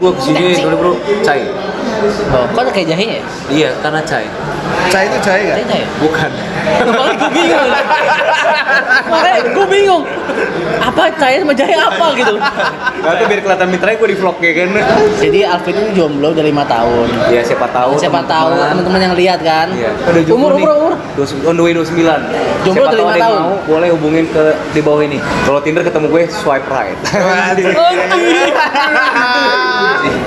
Gua kesini soalnya bro, cai. Oh, kok kayak jahe ya? Iya, karena cai. Cai itu jahe kan? Jahe? Bukan. Makanya gue bingung. Makanya gue bingung. Apa cai sama jahe apa gitu? Gak tuh biar kelihatan mitranya gue di vlog ya kan. Jadi Alvin ini jomblo udah 5 tahun. Ya siapa tahu. Siapa tahu teman-teman yang lihat kan? Iya. Umur. On the way 29. Jomblo Siapa udah tahu 5 ada yang tahun. mau, boleh hubungin ke di bawah ini. Kalau Tinder ketemu gue swipe right.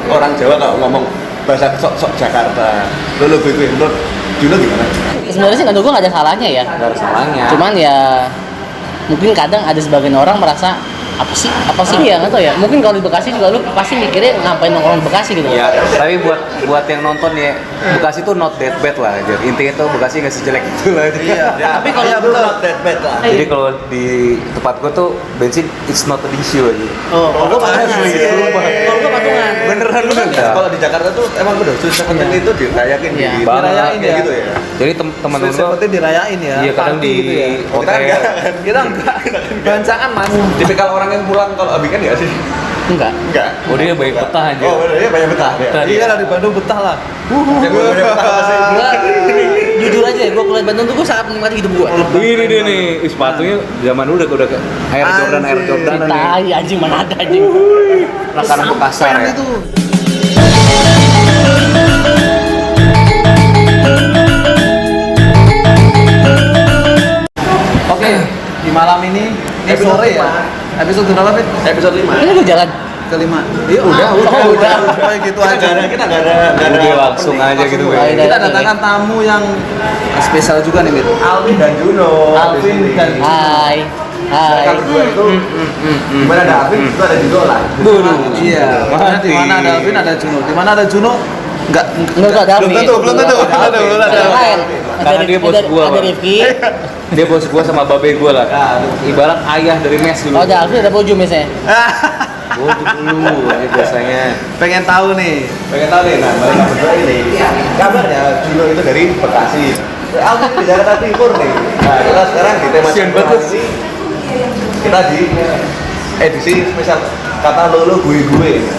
Orang Jawa kalau ngomong bahasa sok-sok Jakarta, lo gue menurut Juno gimana? Sebenarnya sih menurut gue nggak ada salahnya ya. Gak ada salahnya. Cuman ya mungkin kadang ada sebagian orang merasa apa sih ya nggak tahu ya, mungkin kalau di Bekasi juga lu pasti mikirnya ngapain nongkrong di Bekasi gitu. Ya, tapi buat yang nonton ya, Bekasi tuh not that bad lah. Jadi intinya tuh Bekasi nggak sejelek itu lah. Iya. Tapi kalau itu not that bad lah. Jadi kalau di tempat gua tuh bensin it's not an issue aja. kalau gue patungan. Kalau gue patungan. Beneran lu kan? Kalau di Jakarta tuh emang bener Sweet Seventeen itu dirayakin Iya. di Dirayain kayak ya. gitu ya. Jadi teman-teman Sweet Seventeen dirayain ya. iya kadang Party di gitu ya. hotel. Kita enggak. Bancaan Mas. Tipikal orang yang pulang kalau abikan ya sih? Enggak. Enggak. Oh dia banyak betah aja. Oh bener, dia banyak betah. Betah. Iya dari Bandung betah lah. Dia banyak betah sih. Gua jujur aja, gue kuliah di Bandung tuh gue sangat menikmati hidup gue. Ini dia nih, sepatunya zaman dulu udah ke Air Jordan nih. Tai anjing, mana ada anjing. Makanan Bekasar ya. Itu. Oke, di malam ini sore ya. Episode berapa, Fit? Episode 5. Ini gue jalan. Kelima. Iya, udah. Pokoknya gitu aja. Kita nggak ada Udah langsung aja gitu mulai. ya. Kita datangkan tamu yang spesial juga nih, Fit. Alvin dan Juno. Alvin dan Hai. Mereka berdua itu di mana ada Alvin itu ada Juno lah. Iya. Makanya di mana ada Alvin ada Juno. Di mana ada Juno enggak Enggak ada Belum tentu, belum tentu. Belum Ada yang lain. Karena dia bos gua, Ada Bang. Rifki. Dia bos gua sama babe gua lah. Ibarat ayah dari mes dulu. Oh, ada Alvin, ada Bojo misalnya. Gua dulu ini biasanya. Pengen tahu nih. Pengen tahu nih, nah mereka berdua ini kabarnya Juno itu dari Bekasi. Alvin di Jakarta Timur nih. Nah kita sekarang di tema Sian curhat banget. ini kita di edisi spesial kata lolo gue.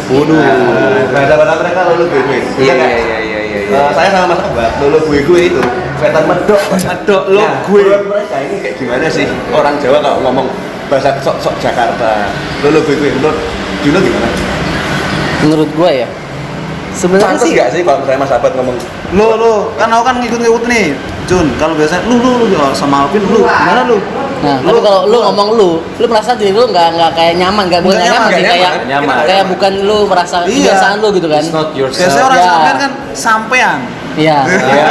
Waduh. Bahasa mereka lolo gue. Iya kan? iya. Saya sama Mas Abah, lolo gue itu setan medok. Medok lo Nah, gue. menurut mereka ini kayak gimana sih orang Jawa kalau ngomong bahasa sok-sok Jakarta, lolo gue. Menurut Juno gimana? Menurut gue ya. Sebenarnya Pantes sih nggak sih kalau misalnya Mas Abad ngomong Lo kan aku kan ngikut-ngikut nih. Jun, kalau biasanya lu sama Alvin lu gimana lu? Nah, tapi kalau lu ngomong lu merasa diri lu nggak kayak nyaman, bukan Nggak nyaman sih, nggak kayak nyaman. kayak bukan lu merasa Iya. kebiasaan lu gitu kan. It's not yourself. Biasanya orang Ya. sampean kan sampean. Iya. Iya.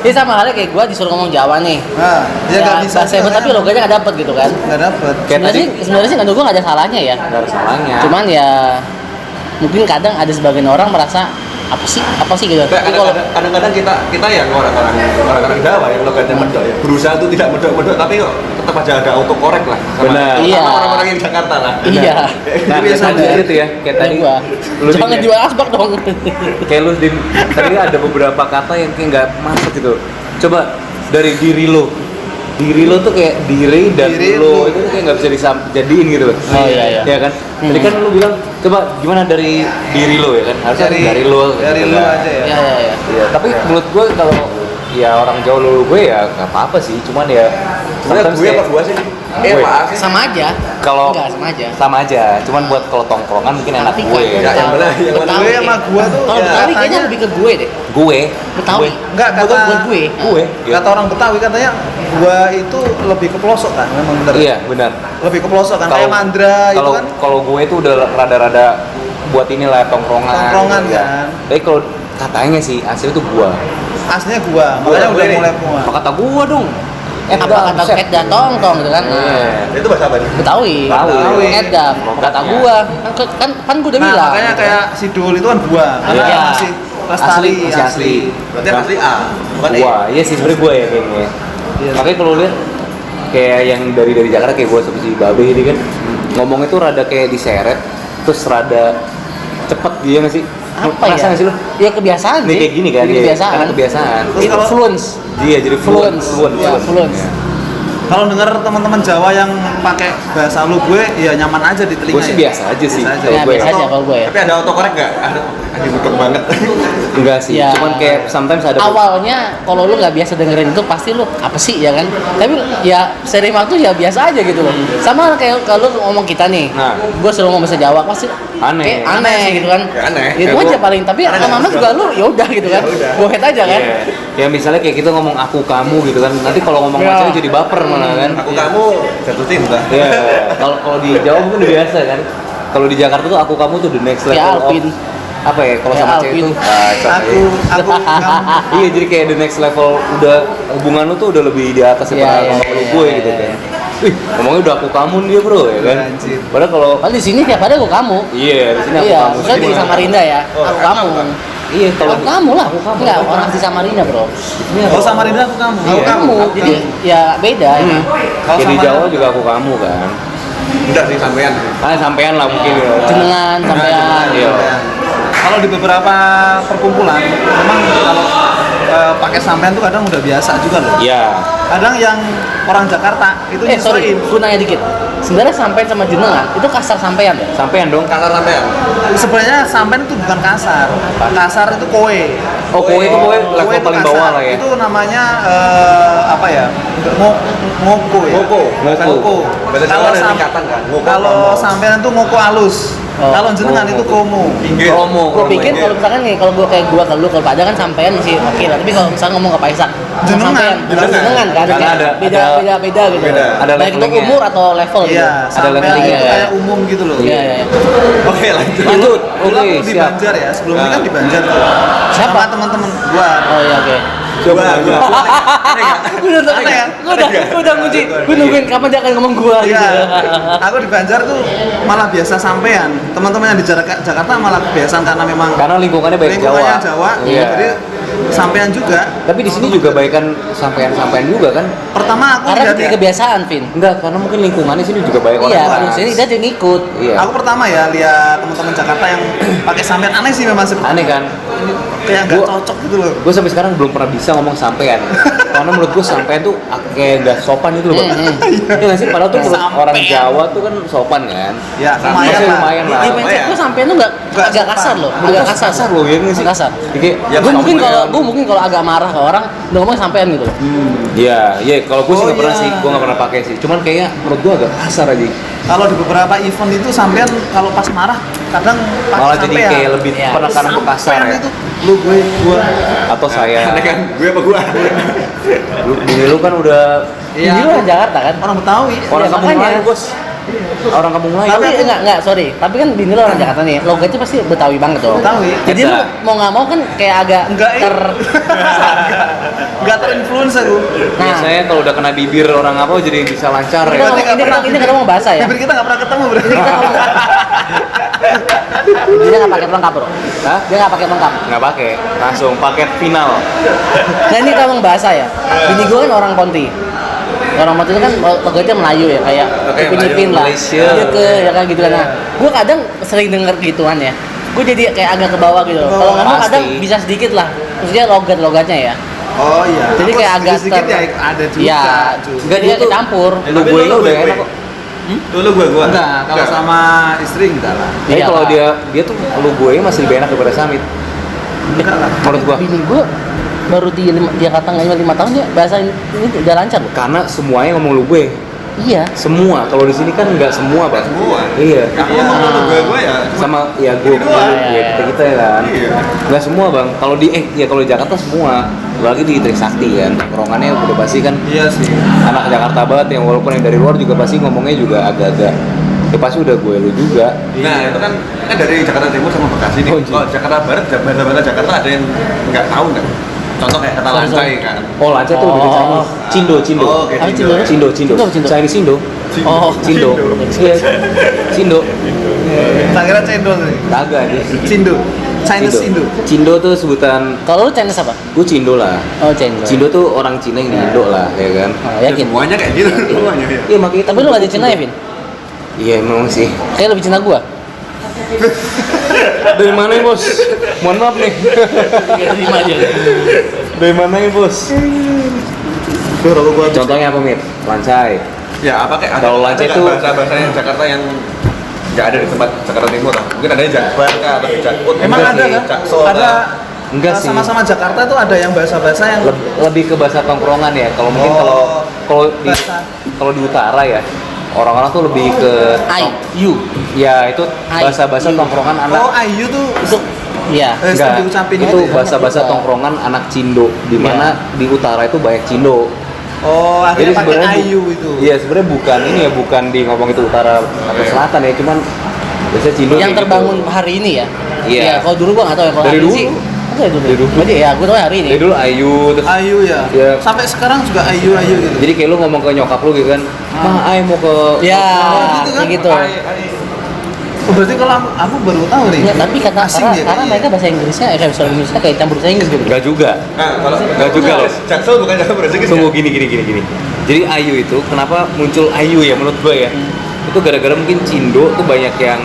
Ini sama halnya kayak gua disuruh ngomong Jawa nih. Nah, dia nggak bisa. bahasa Ibu, tapi logonya nggak dapet gitu kan. Nggak dapet. Kayak Sebenarnya sih menurut gua nggak ada salahnya ya. Gak ada salahnya. Cuman ya mungkin kadang ada sebagian orang merasa apa sih gitu. Tapi kalau kadang-kadang kita yang orang-orang Jawa yang logatnya medok ya berusaha tuh tidak medok tapi kok tetap aja ada autocorrect lah sama, Benar. sama Iya. orang-orang yang Jakarta lah. iya. Nah, Biasa tadi aja. itu ya, kayak tadi gua. lu Jangan Din, jual asbak dong. kayak lu Din, tadi ada beberapa kata yang kayak nggak masuk gitu. Coba dari diri lo tuh kayak diri dan Diri lo lu. itu tuh kayak nggak bisa jadiin gitu loh. Oh, iya. Ya kan? Tadi kan lu bilang coba gimana dari diri lo ya kan? Harusnya dari lo. Dari gitu lu kan. aja ya. Iya. Iya, tapi menurut gue kalau ya orang Jawa lu gue ya nggak apa-apa sih, cuman ya Sebenarnya sometimes gue kayak- apa gua sih? Gue. Maaf sih. Sama aja. kalau Enggak, sama aja. cuman buat kalau tongkrongan mungkin enak Tapi gue Ya, yang mana? Yang mana? Betawi Gue sama gua tuh kalau ya, Betawi kayaknya katanya- lebih ke gue deh. gue Betawi. Enggak, kata- buat gue. gue ya. Kata orang Betawi katanya gua itu lebih ke pelosok kan, memang bener. Iya benar. Lebih ke pelosok kan, kayak Kalau- Mandra itu kalau kan. kalau gue itu udah rada-rada buat inilah tongkrongan Tongkrongan, gitu ya. kan. Tapi kalau katanya sih asli itu gua Aslinya gua, Gua makanya gue udah nih. mulai muat. apa kata gua dong Apa kata Edda tong gitu kan. Nah, Iya. Itu bahasa apa nih? Betawi. Betawi. Edda kata gua. Kan gua udah Nah, bilang. makanya kayak si Dul itu kan gua. Iya. Kan masih lestari, Masih asli. Berarti pasti A, bukan E. Gua, iya sih sebenarnya gua ya kayaknya. Iya. Makanya kalau lihat kayak yang dari Jakarta kayak gua seperti Babe ini kan ngomong itu rada kayak diseret terus rada cepet dia nggak sih? Apa Perasaan ya? nggak sih lu? Ya kebiasaan Ini sih. kayak gini kan? Jadi Iya, kebiasaan. karena kebiasaan. Terus Itu kalau- fluence. Iya jadi Fluence. Ya, fluence. Kalau dengar teman-teman Jawa yang pakai bahasa lu gue, ya nyaman aja di telinga. Gue sih ya? biasa aja sih. Biasa aja. Kalau Ya gue biasa aja kalau gue ya. Tapi ada autocorrect nggak? Ada butuh banget. enggak sih. Ya. Cuman kayak sometimes ada Awalnya kalau lu nggak biasa dengerin itu pasti lu apa sih ya kan? Tapi ya sering waktu ya biasa aja gitu loh. Sama kayak kalau lu ngomong kita nih, Nah. gue selalu ngomong bahasa Jawa pasti Aneh. kayak aneh gitu kan. Ya, aneh. Itu Kayak aja gua- paling. Tapi Karena lama-lama nggak juga lu ya udah gitu kan. Ya udah. Go ahead aja kan. Iya. Ya misalnya kayak kita ngomong aku kamu gitu kan. Nanti kalau ngomong Ya. macam jadi baper malah kan. Aku kamu jatuh cinta. Iya. Kalau di Jawa mungkin udah biasa kan. Kalau di Jakarta tuh aku kamu tuh the next level Ya, Alvin. of apa ya kalau Ya, sama cewek Alvin. itu Aku kamu. iya jadi kayak the next level udah hubungan lu tuh udah lebih di atas daripada Iya, ngomong iya, lu iya, gue iya, gitu iya. kan. Wih, ngomongnya udah aku kamu dia bro ya kan. Anjir. Padahal kalau Kalau di sini tiap ada gue kamu. iya di sini aku Iya, kamu. misalnya di Sini Samarinda ya, Oh, aku emang, kamu. Bang? Iya kalau Aku kamu lah, enggak orang di Samarinda bro. Oh Samarinda aku kamu. Aku kamu, jadi ya beda. Ya. Kalau kayak di sama- Jawa juga aku kamu kan. Enggak sih sampean. Sampean lah mungkin ya. Jenengan sampean. Iya. Kalau di beberapa perkumpulan, memang kalau pakai sampean tuh kadang udah biasa juga loh. Iya. Kadang yang orang Jakarta itu Sorry, nyesuaiin. gue nanya dikit. Sebenarnya sampean sama jenengan itu kasar sampean ya? Sampean dong. Kasar sampean. Sebenarnya sampean itu bukan kasar. Kasar itu kowe. Oh, kowe itu kowe level Kowe itu paling kasar. bawah lah ya. Itu namanya apa ya? Ngoko ya. Ngoko. Ngoko. Bahasa Jawa ada tingkatan kan? Ngoko, Kalau ngoko. sampean itu ngoko halus. Oh. Kalau jenengan itu kromo. Inggit. Promo. Gue pikir kalau misalkan nih, kalau gue kayak gue kalau lu kalau pada kan sampean masih oke lah. Tapi kalau misalnya ngomong ke Paisak, Jenengan. sampean, jenengan kan, Karena kayak ada- beda gitu. beda. Ada Baik itu levelingnya. umur atau level gitu. Iya, Ada sampean levelingnya itu ya. kayak umum gitu loh. Iya, iya. Oke, lanjut. Lanjut. Dulu Oke, aku di siap. Banjar ya, sebelum ini kan di Banjar tuh. Siapa? Sama teman-teman gua. Oh iya oke. Siapa? Gua. Gue udah Aneh kan? gue udah ngunci. Gue nungguin kapan dia akan ngomong gue. Iya, aku di Banjar tuh malah biasa sampean. Teman-teman yang di Jakarta malah kebiasaan karena memang Karena lingkungannya baik lingkungannya Jawa. Jawa. Iya. Jadi sampean juga. Tapi di sini juga baikan sampean-sampean juga kan? Pertama aku Karena lihat jadi ya, kebiasaan, Vin. Enggak, karena mungkin lingkungannya sini juga baik orang Iya, keras. kalau sini dia jadi ngikut. Iya. aku pertama ya lihat teman-teman Jakarta yang pakai sampean aneh sih memang sih. Aneh kan? Kayak nggak Gua- cocok gitu loh. Gue sampai sekarang belum pernah bisa ngomong sampean. Karena menurut gue sampean tuh kayak nggak sopan gitu loh, Bang. Iya nggak sih? Padahal tuh menurut Sampean. orang Jawa tuh kan sopan kan? Ya, Maksudnya lumayan lah. lumayan lah. Di mindset gue sampean tuh nggak Nggak agak sopan. kasar loh, Menurut agak gua kasar. kasar loh, ya nggak sih? Kasar. Jadi, Ya, Gue mungkin sampean. kalau agak marah ke orang, udah ngomong sampean gitu loh. iya, iya. Kalau gue sih Oh, nggak pernah iya. sih, gue nggak pernah pakai sih. Cuman kayaknya menurut gue agak kasar aja. Kalau di beberapa event itu sampean kalau pas marah kadang pakai Malah jadi sampean. kayak lebih Iya. penekanan tuh kasar Sampean ya. itu lu gue gua. Atau saya. Aneh kan? Gue apa gua? Bini lu kan udah Iya. Ini orang Jakarta kan. Orang Betawi. orang Iya, kampung makanya. lain, Bos. Orang kampung lain. Tapi enggak, sorry. Tapi kan bini lo orang Jakarta nih. Logatnya pasti Betawi banget dong. Betawi. Jadi lu Beda. mau nggak mau kan kayak agak Enggak, Enggak terinfluence aku. Nah, Biasanya kalau udah kena bibir orang apa jadi bisa lancar ini ya. kan Berarti nggak pernah ini kan ngomong bahasa ya. Bibir kita nggak pernah ketemu berarti. Dia nggak pakai pelengkap bro. Hah? Dia nggak pakai pelengkap. Nggak pakai, langsung paket final. Nah ini kan ngomong bahasa ya. Bini gue kan orang Ponti. Orang Ponti itu kan logatnya Melayu ya, kayak Oke, Filipin lah. Malaysia. Iya ke ya kan gitu kan. Nah, gue kadang sering denger gituan ya. Gue jadi kayak agak ke bawah gitu. loh. Kalau ngomong Pasti. kadang bisa sedikit lah. Maksudnya logatnya ya. Oh iya. Jadi Aku kayak agak sedikit ya ada juga. Iya. Cu. Enggak, Dia dia tuh- kecampur. Lu gue lu udah enak kok. Dulu gua. Enggak, kalau sama istri enggak lah. Tapi Iya, kalau Pak. dia tuh lu gue masih lebih enak daripada Samit. Enggak lah. Menurut gua. Bini gue baru dia kata nggak 5 tahun dia bahasa ini udah lancar loh. Karena semuanya ngomong lu gue. Iya. Semua. Kalau di sini kan nggak semua, Bang. Semua. Iya. Aku ngomong dulu gua ya. Sama ya gue kita ya kan. Iya. Nggak semua, Bang. Kalau di ya kalau di Jakarta semua. Lagi di Trisakti kan. Tongkrongannya udah pasti kan Iya sih. anak Jakarta banget yang walaupun yang dari luar juga pasti ngomongnya juga agak-agak ya pasti udah gue lu juga. Nah, itu kan dari Jakarta Timur sama Bekasi nih. Oh, iya. Kalau Jakarta Barat, bahasa Jakarta ada yang nggak tahu nggak? Contoh kayak kata Sorry, lancai kan. Oh, lancar tuh udah Oh. Chinese. Cindo, Cindo. Oh, oke, Ah, Cindo. Cindo. Cindo, Cindo, Cindo. Chinese Cindo. Oh, Cindo. Iya. Cindo. Tak kira cendol nih. Kagak aja. Cindo. Chinese Indo. Cindo tuh sebutan kalau lu Chinese apa? gue Cindo lah. Oh, Chinese. Cindo tuh orang Cina yang di Indo lah, ya kan. Oh, Ya, yakin. semuanya kayak gitu. Semuanya ya. Iya, makanya Tapi lu nggak di Cina ya, Vin? Iya, memang sih. Kayak lebih Cina gua. Dari mana ya, Bos? Mohon maaf nih. Terima aja. Dari mana ya, Bos? Duh, rokok gua habis. Contohnya apa, Mir? Lancai. Ya, apa kayak Kalau Lancai itu- bahasa yang Jakarta yang nggak ada di tempat Jakarta Timur lah. Mungkin ada Jakbar kah atau Jakut. Emang Enggak ada sih. kan? Jakso Ada kah? Enggak sih. sama-sama Jakarta tuh ada yang bahasa-bahasa yang Lebih ke bahasa tongkrongan ya. Kalau mungkin Oh, kalau di bahasa. kalau di utara ya, orang-orang tuh lebih ke I, you. ya itu Ai, bahasa-bahasa you. tongkrongan anak. Oh, Ayu tuh Untuk iya. Enggak, diucapin itu gitu ya? bahasa-bahasa Iya. tongkrongan anak Cindo, di mana di utara itu banyak Cindo. Oh, akhirnya pakai sebenarnya Ayu itu. Iya, sebenarnya bukan ini ya, bukan di ngomong itu utara atau selatan ya, cuman biasanya Cindo Yang kayak terbangun gitu. hari ini ya. Iya. Ya, kalau dulu gua nggak tahu ya kalau Dari hari ini dulu. sih. Masa ya dulu? Dari dulu. Berarti ya, gua tahu hari ini. Dari dulu Ayu terus Ayu ya. Iya. Sampai sekarang juga Ayu gitu. jadi kayak lu ngomong ke nyokap lu gitu kan, "Ma, Ay mau ke Ya, Oh, gitu kan? kayak gitu. Oh, berarti kalau aku baru tahu nih. Ya, tapi karena Asing karena, dia karena kayaknya. mereka bahasa Inggrisnya, kayak bahasa Inggrisnya kayak campur bahasa Inggris gitu. Enggak juga. Nah, kalau Enggak juga loh. Jaksel bukan Jaksel berarti Tunggu gini. Jadi Ayu itu kenapa muncul Ayu ya menurut gue ya? Itu gara-gara mungkin Cindo tuh banyak yang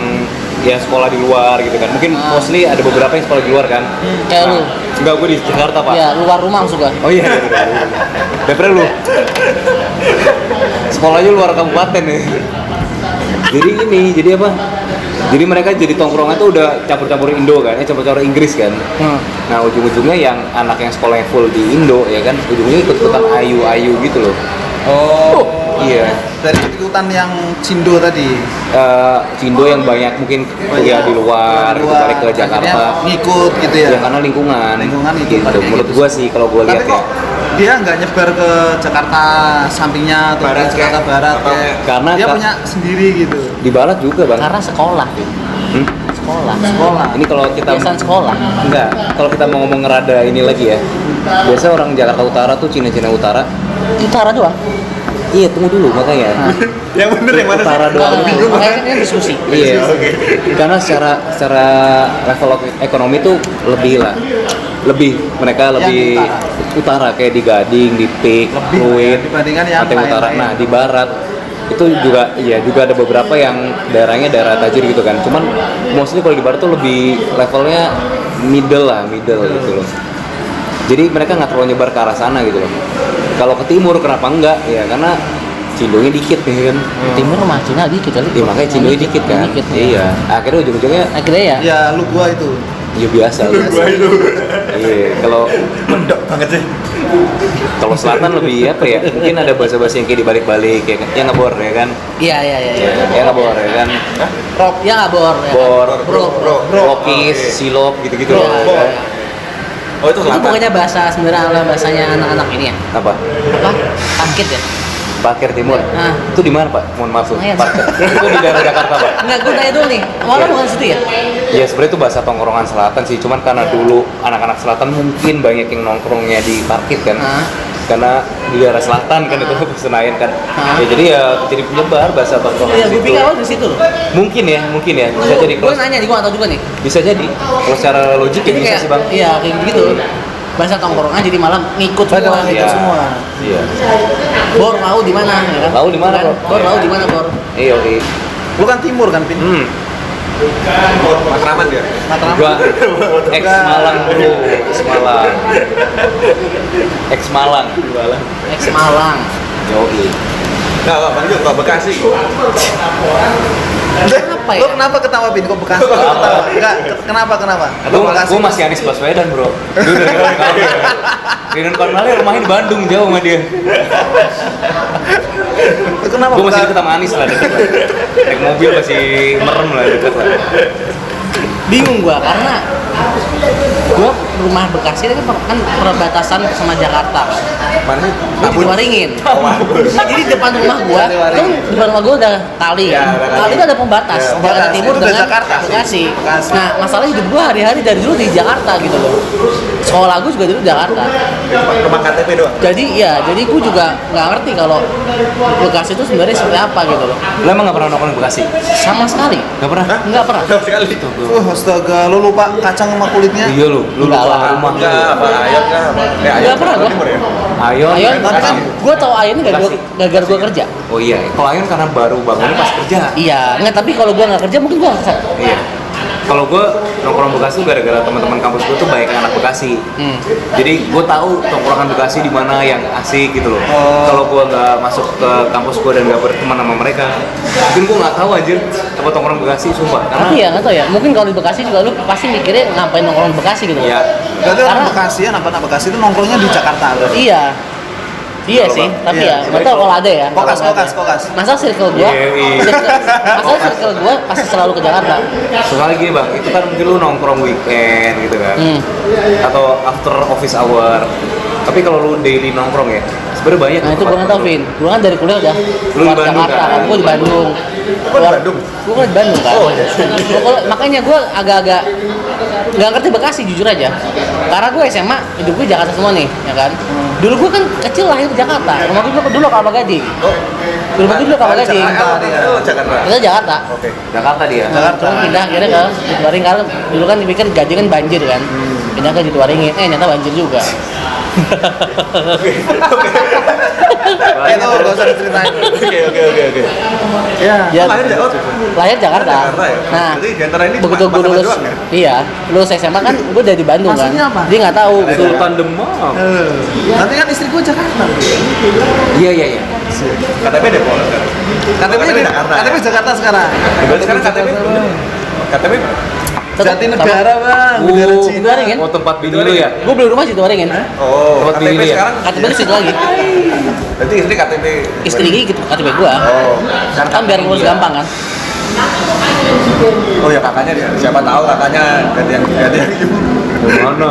ya sekolah di luar gitu kan. Mungkin mostly ada beberapa yang sekolah di luar kan. Kayak lu. Enggak, gue di Jakarta, Pak. Ya, luar rumah suka. Oh iya. Daripada lu. Sekolahnya luar kabupaten ya. Jadi apa? Jadi mereka jadi tongkrongan tuh udah campur-campur Indo kan, campur-campur Inggris kan. Nah ujung-ujungnya yang anak yang sekolahnya full di Indo ya kan, ujungnya ikut-ikutan ayu gitu loh. Oh, Iya. dari ikutan yang Cindo tadi. Cindo yang banyak mungkin kuliah di luar, itu balik ke Jakarta. Akhirnya ngikut gitu ya. Ya karena lingkungan. Lingkungan itu gitu. pakai Menurut gitu. gua sih kalau gua Tapi lihat kok ya. dia nggak nyebar ke Jakarta sampingnya atau Barat ke Jakarta kayak- Barat atau kayak. karena dia ka- punya sendiri gitu. Di barat juga, Bang. Karena sekolah. Hmm? Sekolah. Ini kalau kita Kebiasaan sekolah. enggak, kalau kita mau ngomong ngerada ini lagi ya. Biasa orang Jakarta Utara tuh Cina-Cina Utara. Utara doang. Iya, tunggu dulu makanya. yang bener yang mana sih? Utara doang. Makanya kan diskusi. Iya. Karena secara level ekonomi tuh lebih mereka Yang lebih utara kayak di Gading, di Pik, Lebih Pluit, ya, dibandingkan yang Pantai Utara. lain-lain. Nah, di barat itu juga ada beberapa yang daerahnya daerah tajir gitu kan. Cuman mostly kalau di barat tuh lebih levelnya middle gitu loh. Jadi mereka nggak terlalu nyebar ke arah sana gitu loh. Kalau ke timur kenapa enggak? Ya karena Cindonya dikit nih kan. Timur mah Cina dikit kali. Iya makanya Cindonya dikit kan. Dikit, Iya. Akhirnya ujung-ujungnya Akhirnya ya. Ya lu gua itu. ya biasa. Iya. Mendok banget sih. Kalau selatan lebih apa ya? Mungkin ada bahasa-bahasa yang kayak dibalik-balik ya kan. Yang ngebor ya kan. Iya. Ya ngebor ya kan. Rock. Ya nggak bor. Ya, kan? Bor, Bro. Lokis, silop gitu-gitu. Bro. ya kan? Oh itu Itu selatan. pokoknya bahasa sebenarnya adalah bahasanya anak-anak ini ya. Apa? Apa? Parkit ya. Parkir Timur. Nah. Itu di mana, Pak? Mohon maaf. Lumayan. Parkir. Itu di daerah Jakarta, Pak. Enggak, gue tanya dulu nih. Malah bukan situ ya? Ya sebenarnya itu bahasa tongkrongan selatan sih, cuman karena dulu anak-anak selatan mungkin banyak yang nongkrongnya di parkir kan. Karena di daerah selatan kan itu Senayan kan. Ya jadi penyebar bahasa tongkrongan Iya, gue situ. pikir awal dari situ loh. Mungkin ya. Bisa jadi Gue kalau nanya nih, gue nggak tahu juga nih. bisa jadi. Kalau secara logik ya Jadi bisa kayak, sih, Bang. iya kayak gitu. Bahasa tongkrongan jadi malam ngikut Pada semua. itu Iya. semua. Iya. Bor mau di mana? Ya kan? Tahu di mana, Kan? Bor? Bor mau di mana, Bor? Iya, oke. Lu kan timur kan, Pin? Matraman dia. Matraman. Gua ex Malang bro, ex Malang. Ex Malang. Yoi. Nah, Pak lanjut ke Bekasi. Apa ya? Lu kenapa ketawa, Pin? Kok Bekasi? Kok ketawa? Enggak, kenapa? Gue masih Anies Baswedan bro. Dia udah Ridwan Kamil. Ridwan Kamil rumahnya di Bandung jauh sama dia. Lu kenapa Gue masih Bekasi? deket sama Anies lah, deket lah. Naik mobil masih merem lah, deket lah. Bingung gua karena gua rumah Bekasi itu kan perbatasan sama Jakarta. Mana sih? Gua di Waringin. Jadi depan rumah gua, kan depan rumah gua udah kali Ya, kan. ada Kali kali. itu ada pembatas Ya, Jakarta pembatas. Timur Itu udah dengan Jakarta sih. Bekasi. Bekasi. Nah, masalah hidup gua hari-hari dari dulu di Jakarta gitu loh. Sekolah gua juga dulu di Jakarta. Rumah KTP doang. Jadi gua juga nggak ngerti kalau Bekasi itu sebenarnya seperti apa gitu loh. Lo emang gak pernah nongkrong di Bekasi? Sama sekali. Gak pernah? Nggak pernah. Sama sekali. Astaga, lu lupa kacang sama kulitnya? Iya lu Enggak lupa lah. rumah. Enggak, apa ayam kah? Nggak pernah gua. Timur ya? Ayon, Ayon, tapi kan- gue tau Ayon gara-gara gue kerja. Oh iya, kalau Ayon karena baru bangun pas kerja. Iya, nggak tapi kalau gue nggak kerja mungkin gue nggak kesana. Iya. Kalau gue nongkrong Bekasi gara-gara teman-teman kampus gue tuh banyak yang anak Bekasi. Jadi gue tahu tongkrongan Bekasi di mana yang asik gitu loh. Kalau gue nggak masuk ke kampus gue dan nggak berteman sama mereka, mungkin gue nggak tahu anjir apa tongkrong Bekasi, sumpah. Tapi ya nggak tahu ya, mungkin kalau di Bekasi juga lu pasti mikirnya ngapain nongkrong di Bekasi gitu. Iya. Berarti orang Karena- Bekasi ya, anak Bekasi itu nongkrongnya di Jakarta. Iya. Iya Kalau sih, Bang, tapi iya, ya nggak tahu kalau ada ya. Kokas, kalau ada. kokas. Masa circle gua, Iya. masa circle gua pasti selalu ke Jakarta. Soalnya gini bang, itu kan mungkin lu nongkrong weekend gitu kan, atau after office hour. Tapi kalau lu daily nongkrong ya, sebenarnya banyak. Nah itu gua nggak tahu, Vin. Gua kan dari kuliah udah Lu di keluar Bandung, Jakarta kan? kan, gua di Bandung. Kok di Bandung? Gua kan di Bandung kan. Makanya gua agak-agak nggak ngerti Bekasi jujur aja. Karena gua SMA hidup gua Jakarta semua nih, ya kan. Dulu gua kan kecil lahir di Jakarta. Rumah gua dulu Kelapa Gading. Rumah gua dulu Kelapa Gading. Jakarta. Kita Jakarta. Oke. Jakarta dia. Cuma pindah akhirnya ke Jatiwaringin karena dulu kan dipikir Gading kan banjir kan. Pindah ke Jatiwaringin, ternyata banjir juga. Itu nggak usah diceritain. Oke. Ya. Ya, Lahir lahir Jakarta. Jakarta ya? Nah, Berarti di antara ini begitu cuma gue lulus, doang ya? iya, lulus SMA kan gue udah di Bandung kan. Maksudnya apa? Dia nggak tahu gitu. Sultan Demak. Nanti kan istri gue Jakarta. Iya. KTP Depok sekarang. KTP KTP Jakarta. KTP Jakarta sekarang. Berarti sekarang KTP KTP Jatinegara bang. Bendera Cina. Jatiwaringin. Oh tempat bini lu ya? Gue beli rumah di Jatiwaringin. Oh, Tempat KTP bini ya? sekarang KTP di situ lagi. berarti istri KTP Istri gitu KTP gue. Oh, Kan biar ngurus gampang kan. oh ya kakaknya dia. Siapa tahu kakaknya ganti yang Mana?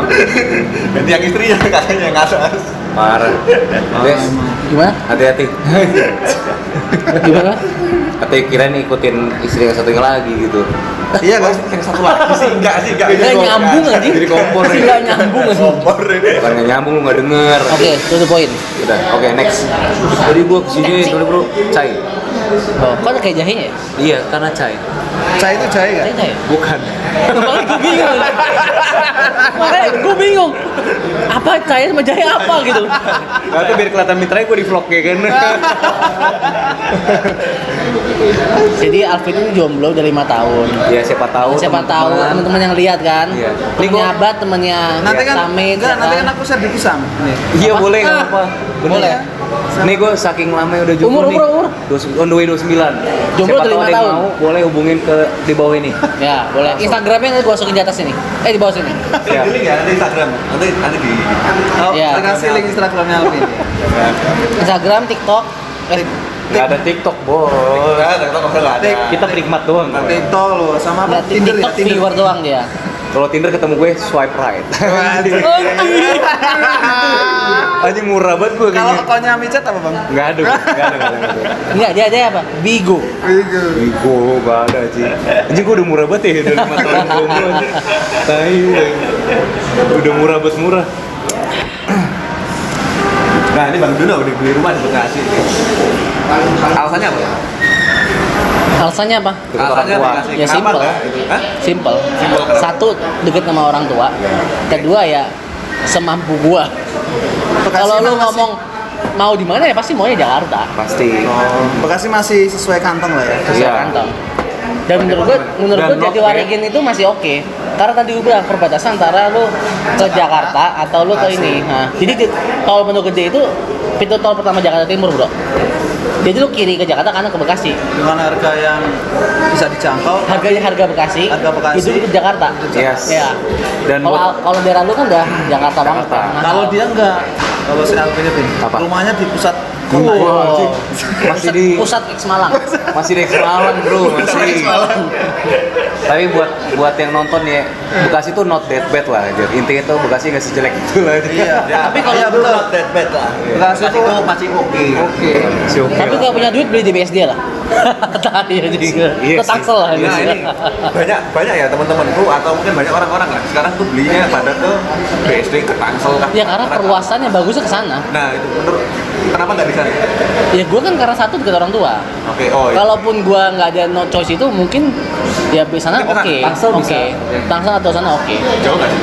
ganti yang istrinya kakaknya yang atas. Parah. Des, Gimana? hati-hati. Gimana? Katanya kirain ikutin istri yang satunya lagi gitu. Iya kan? Yang satu lagi sih enggak. Nggak nyambung anjing. Jadi kompor Sih nih. nggak nyambung anjing. Kompor ini. Bukan nggak nyambung, lu nggak denger. Oke, to the point. Udah, oke next. Jadi gua kesini dulu bro, cai. Oh, kok ada kayak jahenya ya? Iya, karena cai. Cai itu cai kan? Kayaknya ya? Bukan. Makanya gue bingung. Makanya gue bingung. Apa cahaya sama jahe apa gitu. Nah, itu biar kelihatan mitranya gua di vlog ya kan. Jadi Alvin ini jomblo udah 5 tahun. Ya siapa tahu. Siapa tahu teman-teman yang lihat kan. Iya. Temennya Abad, temennya Nanti kan Samin. enggak, nanti kan aku share di pisang. Nih. Iya Apa? boleh, nggak Ah, apa. boleh. Nih gue saking lama udah jomblo Umur, nih. umur. On the way 29. Jomblo Siapa udah tahu 5 ada yang tahun. mau, boleh hubungin ke di bawah ini. Ya, boleh. Instagramnya nanti gue masukin di atas sini. Di bawah sini. Ya. Ini ya nanti Instagram. Nanti di Oh, Iya. saya kasih link Instagramnya Alvin. Instagram, TikTok. Nggak ada TikTok, boy. Enggak, TikTok enggak ada. Kita penikmat doang. TikTok lo sama apa? Nggak, Tinder ya, TikTok Tinder. viewer doang dia. Kalau Tinder ketemu gue swipe right. Anjing. Anjing murah banget gue Kalau kayaknya. akunnya Micet apa bang? Nggak ada. Enggak, dia ada apa? Bigo. Bigo. Bigo nggak ada anjing. Anjing gue udah murah banget ya udah 5 tahun jomblo anjing. Tai. Udah murah banget murah. Nah, ini Bang Duno udah beli rumah di Bekasi. Alasannya apa? Alasannya apa? Dekat orang Alasannya tua. Bekasi. Ya, Kenapa simple. enggak? Hah? Simple. Simple kenapa? Satu, deket sama orang tua. Kedua ya semampu gua. Kalau lu masih- ngomong mau di mana ya pasti maunya Jakarta. Pasti. Bekasi masih sesuai kantong lah ya. Iya. Sesuai kantong. Dan menurut Dan gua not Jatiwaringin itu masih oke. Karena tadi gue bilang perbatasan antara lu ke Jakarta atau lu ke ini. Nah, jadi tol Pondok Gede itu pintu tol pertama Jakarta Timur, bro. Jadi lu kiri ke Jakarta kanan ke Bekasi. Dengan harga yang bisa dijangkau. Harganya harga Bekasi. Harga Bekasi. Itu ke Jakarta. Yes. Ya. Dan Kalau daerah lu kan udah Jakarta banget. Jakarta. Mahal. Kalau dia enggak, kalau si Alvin itu Apa? rumahnya di pusat kota. Wow. anjing. Masih di pusat X Malang. masih di Malang, bro, masih. Tapi buat yang nonton ya, Bekasi tuh not that bad lah. Jadi intinya tuh Bekasi nggak sejelek itu lah. Iya. Tapi kalau iya, betul. Not that bad lah. Bekasi itu masih oke. Oke. Si oke Tapi lah. kalau punya duit beli di BSD lah. Tadi aja juga. Iya Ke sih. Tangsel lah. Nah ini banyak ya teman-temanku atau mungkin banyak orang-orang lah sekarang tuh belinya pada ke BSD ke Tangsel kan. Ya karena perluasannya bagusnya ke sana. Nah itu menurut kenapa nggak di sana? Ya gue kan karena satu dekat orang tua. Oke, oh iya. Kalaupun gue nggak ada no choice itu mungkin ya di sana Mungkin ke oke. sana. Tangsel bisa. Oke. Tangsel atau sana oke. Jauh nggak sih?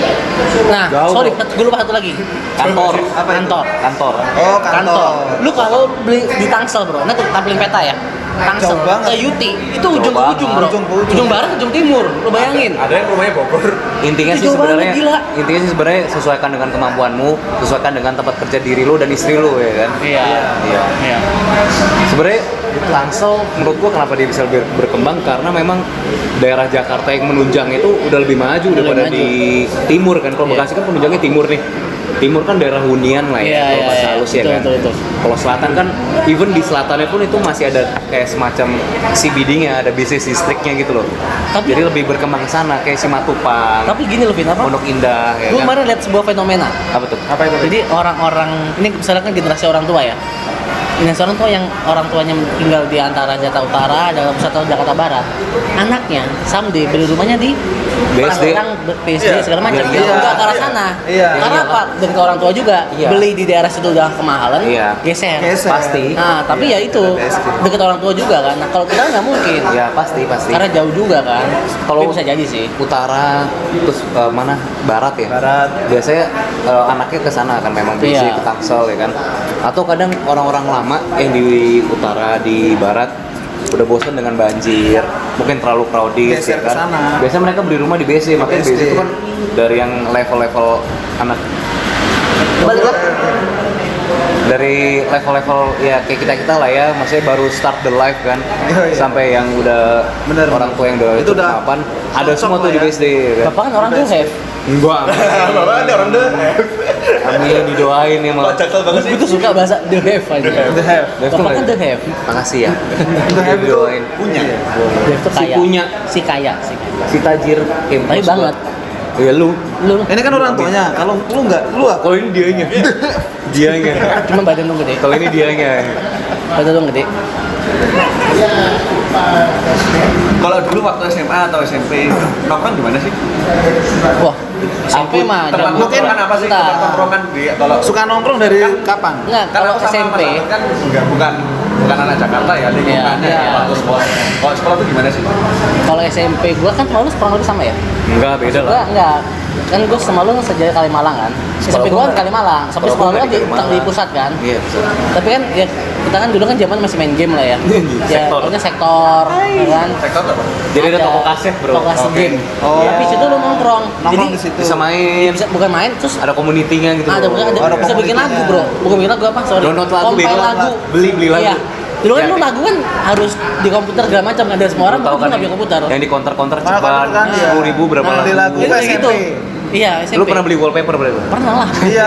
Nah, Jauh. sorry, gue lupa satu lagi. Kantor. Apa itu? Kantor. Kantor. Oh, Kantor. kantor. Lu kalau beli di Tangsel, bro, nah tuh tampilin peta ya. Tangsel Jauh banget. ke Yuti itu ujung ke ujung bro, Ujung ke ujung. ujung barat ujung timur, lo bayangin. Ada yang rumahnya Bogor. Intinya Itu sih jauh banget, sebenarnya gila. intinya sih sebenarnya sesuaikan dengan kemampuanmu, sesuaikan dengan tempat kerja diri lu dan istri lu ya kan. Iya. Iya. Iya. Sebenarnya Tangsel menurut gua kenapa dia bisa lebih berkembang karena memang daerah Jakarta yang menunjang itu udah lebih maju daripada maju. di timur kan. Kalau Iya. Bekasi kan penunjangnya timur nih. Timur kan daerah hunian lah ya, Iya, kalau iya, bahasa iya. halus ya Betul, kan. betul, betul. Kalau selatan kan, even di selatannya pun itu masih ada kayak semacam CBD-nya, ada bisnis distriknya gitu loh. Tapi- Jadi lebih berkembang ke sana kayak Simatupang, Tapi gini loh Vin, apa? Pondok Indah ya Gue kan. kemarin lihat sebuah fenomena. Apa tuh? Apa itu? Jadi orang-orang ini misalnya kan generasi orang tua ya. Generasi orang tua yang orang tuanya tinggal di antara Jakarta Utara, Jakarta Pusat atau Jakarta Barat. Anaknya someday beli rumahnya di BSD. orang PSD Iya. segala macam. Iya. Udah ke arah sana. Iya. Karena Iya. apa? Dari orang tua juga Iya. beli di daerah situ udah kemahalan, Iya. geser. Geser. Pasti. Nah, tapi ya itu BSD. deket orang tua juga kan. Nah, kalau kita nggak mungkin. Ya pasti. Karena jauh juga kan. Kalau Kalau- bisa jadi sih. Utara, terus mana? Barat ya. Barat. Biasanya anaknya ke sana kan memang bisa Iya. ke Tangsel ya kan. Atau kadang orang-orang lama yang di utara di barat udah bosan dengan banjir, mungkin terlalu crowded Geser ya ke kan. sana. Biasanya mereka beli rumah di BC, makanya BSD. BC itu kan dari yang level-level anak dari level-level ya kayak kita lah ya, maksudnya baru start the life kan, Iya, iya. sampai yang udah Bener. orang tua yang udah Itu cukup udah mapan, ada cocok semua tuh lah di ya. BSD kan. Bapak kan orang tuh have. Enggak, Bapak ada orang deh. amin didoain ya malah. Jaksel banget sih. Gue tuh suka bahasa the have aja. The have. Bapak kan the have. Makasih ya. The have itu Didoain. Punya. The have tuh Si kaya. punya. Si kaya, si kaya. Si tajir Tapi banget. Ya lu. Lu Ini kan orang tuanya. Kalau lu enggak, lu apa? Kalau ini dianya. Dianya. cuma badan lu gede. Kalau ini dianya. Badan lu gede. Kalau dulu waktu SMA atau SMP, nongkrong di mana sih? Wah, SMP mah Tempat jam nongkrongan apa sih? Bentar. Tempat nongkrongan di kalau Suka nongkrong dari kapan? Enggak, Karena kalau aku sama SMP Mas Ahmad kan enggak bukan anak Jakarta ya, lingkungannya Iya, iya. waktu sekolah. Kalau sekolah tuh gimana sih? kalau SMP gua kan kalau lu kurang lebih sama ya? Enggak, beda lah. Gua enggak. Kan gua sama lu sejarah Kalimalang kan. SMP gua kan Kalimalang, sampai Sekolah sekolah lu gua kan di, dari Kalimalang. di pusat kan. Iya, betul. Tapi kan ya kita kan dulu kan zaman masih main game lah ya. Ya, Sektor. pokoknya sektor, ya kan. Sektor apa? Jadi ada toko kaset, bro. Toko kaset Oke. game. Oh. Tapi situ lu nongkrong. Nongkrong di situ. Bisa main, bisa bukan main terus ada komunitinya gitu. ada bro. ada bisa bikin lagu, Bro. Bukan bikin lagu apa? Sorry. Download lagu, Compile bego. lagu. Beli lagu. Iya. Dulu kan Ya, lu lagu kan harus di komputer segala macam kan, ada semua orang tahu tapi kan nggak punya komputer. yang di counter-counter Mana cepat counter kan, iya. 10.000 berapa Nah, lagu. beli lagu. Itu Gua kayak SMP. gitu. Iya, SMP. Lu pernah beli wallpaper berapa? Pernah lah. Iya.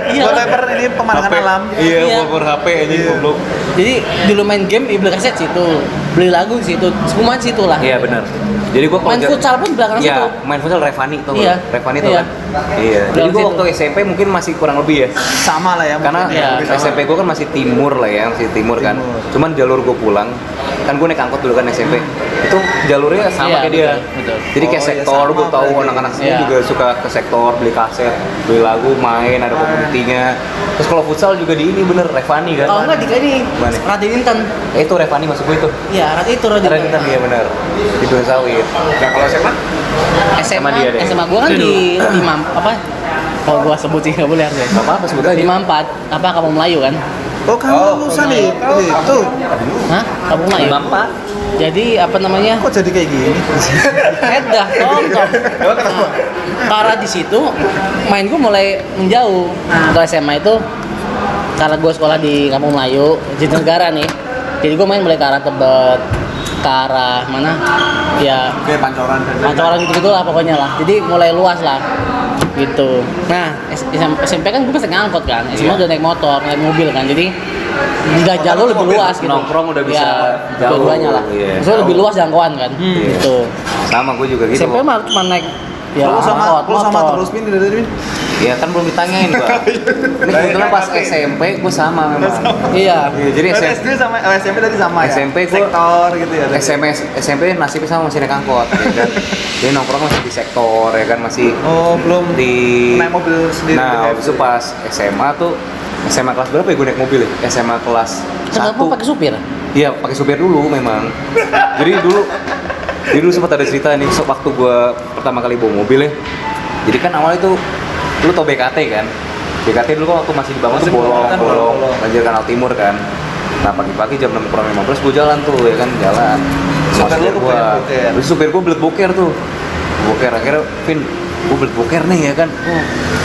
Iya lah. Wallpaper ini pemandangan HP. alam. Iya, Iya. wallpaper HP aja Iya. goblok. Jadi dulu main game, beli kaset situ, beli lagu di situ, semua di situ lah. Iya, benar. Jadi gua Main futsal pun di belakang situ. Iya, main futsal Revani tuh. Iya. Revani tuh Iya. kan. Iya. Jadi Belakang gua situ. waktu SMP mungkin masih kurang lebih ya. Sama lah ya. Karena mungkin. Iya. SMP gue kan masih timur lah ya, masih timur kan. Cuman jalur gue pulang, kan gue naik angkot dulu kan SMP. Itu jalurnya sama Iya, kayak dia. betul, betul. Jadi kayak Oh, iya, sektor, sama gue tahu berarti. anak-anak sini Iya. juga suka ke sektor, beli kaset, beli lagu, main, ada komunitinya. Terus kalau futsal juga di ini bener, Revani kan. Kalau enggak di ini Mana? Raden Inten. Itu Revani masuk gue itu. Iya, Raden itu Raden Ada kita dia bener. Di Duren Sawit. Nah kalau SMA? SMA, dia deh. SMA gua kan di apa? Kalau gua sebut sih nggak boleh harusnya. Gak apa-apa sebut aja. 54 apa Kampung Melayu kan? Oh, kamu lulusan nih. Itu. Hah? Kampung Melayu. 54. Jadi apa namanya? Kok jadi kayak gini? Hedah, tonton. Karena di situ main gue mulai menjauh. Ke SMA itu karena gue sekolah di Kampung Melayu, Jatinegara nih. Jadi gue main mulai ke arah Tebet, ke arah mana? Ya, Kayak pancoran. Pancoran gitu-gitu lah pokoknya lah. Jadi mulai luas lah. Gitu. Nah, SMP kan gue masih ngangkot kan. SMA udah naik motor, naik mobil kan. Jadi udah jalur lebih luas gitu. Nongkrong udah bisa Ya, jauh. dua-duanya lah. Iya. Maksudnya lebih luas jangkauan kan. Gitu. Sama gue juga gitu. SMP mah cuma naik ya Lu sama angkot, lu sama motor. terus Min dari Min. Ya kan belum ditanyain gua. Ini kebetulan pas SMP gue sama memang. Iya. Iya, jadi Dari SD sama SMP tadi sama ya. SMP gua- sektor gitu ya. SMP nasibnya sama masih naik angkot ya kan. Jadi nongkrong masih di sektor ya kan masih Oh, belum di naik mobil sendiri. Nah, habis itu pas SMA tuh SMA kelas berapa ya gue naik mobil ya? SMA kelas Kenapa 1. pakai supir? Iya, pakai supir dulu memang. Jadi dulu sempat ada cerita nih waktu gue pertama kali bawa mobil ya. Jadi kan awalnya tuh lu tau BKT kan? BKT dulu kan waktu masih dibangun tuh bolong, banjir Kanal Timur kan. Nah pagi-pagi jam 6:15 gue jalan tuh ya kan, jalan. Sama Supir lu supir kepengen gua. boker. Terus supir gue belet boker tuh. Boker akhirnya, Vin, gue belet boker nih ya kan.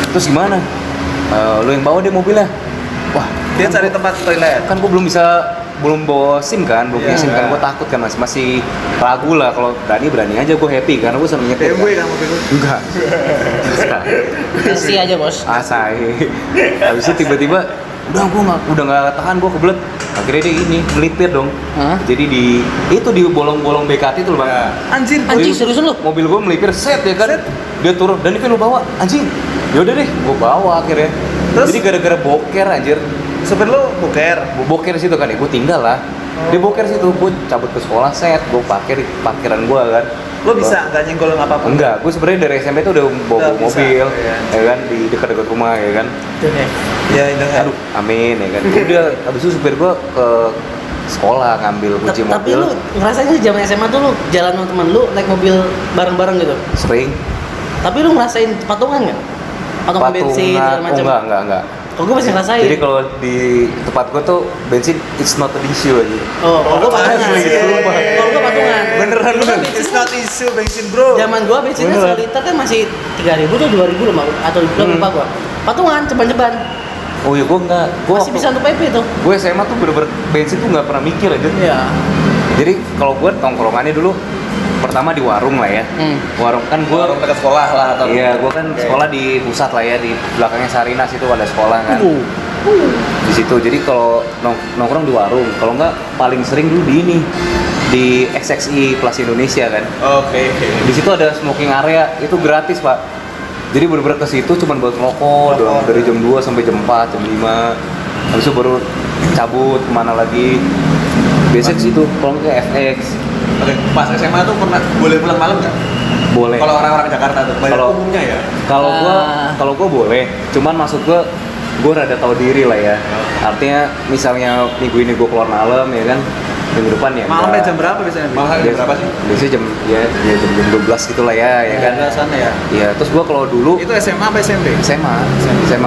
Terus gimana? Lu yang bawa deh mobilnya. Wah, Dia cari tempat toilet. kan gue belum bawa SIM kan, belum punya Iya. SIM kan, gue takut kan masih ragu lah. Kalau berani aja gue happy karena gue seneng nyetir. BMW kan. kan mobil lu. Enggak. Isi aja bos. Asai. Habis itu tiba-tiba udah nggak tahan, gue kebelet. Akhirnya dia ini melipir dong. Hah? Jadi di bolong-bolong BKT itu loh bang. Ya. Anjir, Anjing, seriusan lu? Mobil gue melipir set ya kan. Set. Dia turun dan ini lu bawa anjing. Yaudah deh, gue bawa akhirnya. Terus? Jadi gara-gara boker anjir. supir lu boker. Boker situ kan, gue tinggal lah. Dia boker situ, gue cabut ke sekolah set, gue parkir di parkiran gue kan. Lu bisa nggak nyenggol apapun? Enggak, gue sebenarnya dari SMP tuh udah bawa Udah bisa, mobil, iya. ya kan, di dekat-dekat rumah ya kan. Ya itu kan. Aduh, amin ya kan. Udah, habis itu supir gue ke sekolah ngambil kunci Tapi mobil. lu ngerasain nggak zaman SMA tuh lu jalan sama temen lu naik mobil bareng-bareng gitu? Sering. Tapi lu ngerasain patungan nggak? Patungan bensin segala macam. Oh, enggak. Oh, gue masih ngerasain. Jadi kalau di tempat gue tuh bensin it's not an issue aja. Oh, kalau gue patungan. Asli, sumpah. Kalau gue patungan. Beneran, Dulu kan bener. bensin It's not issue bensin bro. Zaman gua bensinnya Beneran. 1 liter kan masih 3.000 tuh 2.000 loh atau lupa gua. Patungan ceban-ceban. Oh iya, gue enggak. Masih bisa untuk PP tuh. Gue SMA tuh bener-bener bensin tuh nggak pernah mikir aja. Iya. Jadi kalau gue tongkrongannya dulu pertama di warung lah ya. Warung kan gue. Warung dekat sekolah lah atau? Iya, gue kan Oke. sekolah di pusat lah ya, di belakangnya Sarinas itu ada sekolah kan. Uh. Di situ. Jadi kalau nongkrong di warung, kalau nggak paling sering dulu di ini di XXI Plaza Indonesia kan. Oke. Di situ ada smoking area, itu gratis pak. Jadi bener-bener ke situ cuma buat rokok doang dari jam 2 sampai jam 4, jam 5. Habis itu baru cabut kemana lagi. Biasanya ke situ, kalau nggak ke FX. Oke. Pas SMA tuh pernah boleh pulang malam nggak? Boleh. Kalau orang-orang Jakarta tuh, banyak Kalau- umumnya ya. Kalau gua boleh, cuman maksud gua rada tahu diri lah ya. Artinya misalnya minggu ini gua keluar malam ya kan, minggu depan ya. Malamnya enggak. jam berapa biasanya? Malam jam berapa sih? Biasanya jam 12 gitu lah ya kan. Di sana ya. Iya, terus gua kalau dulu Itu SMA apa SMP? SMA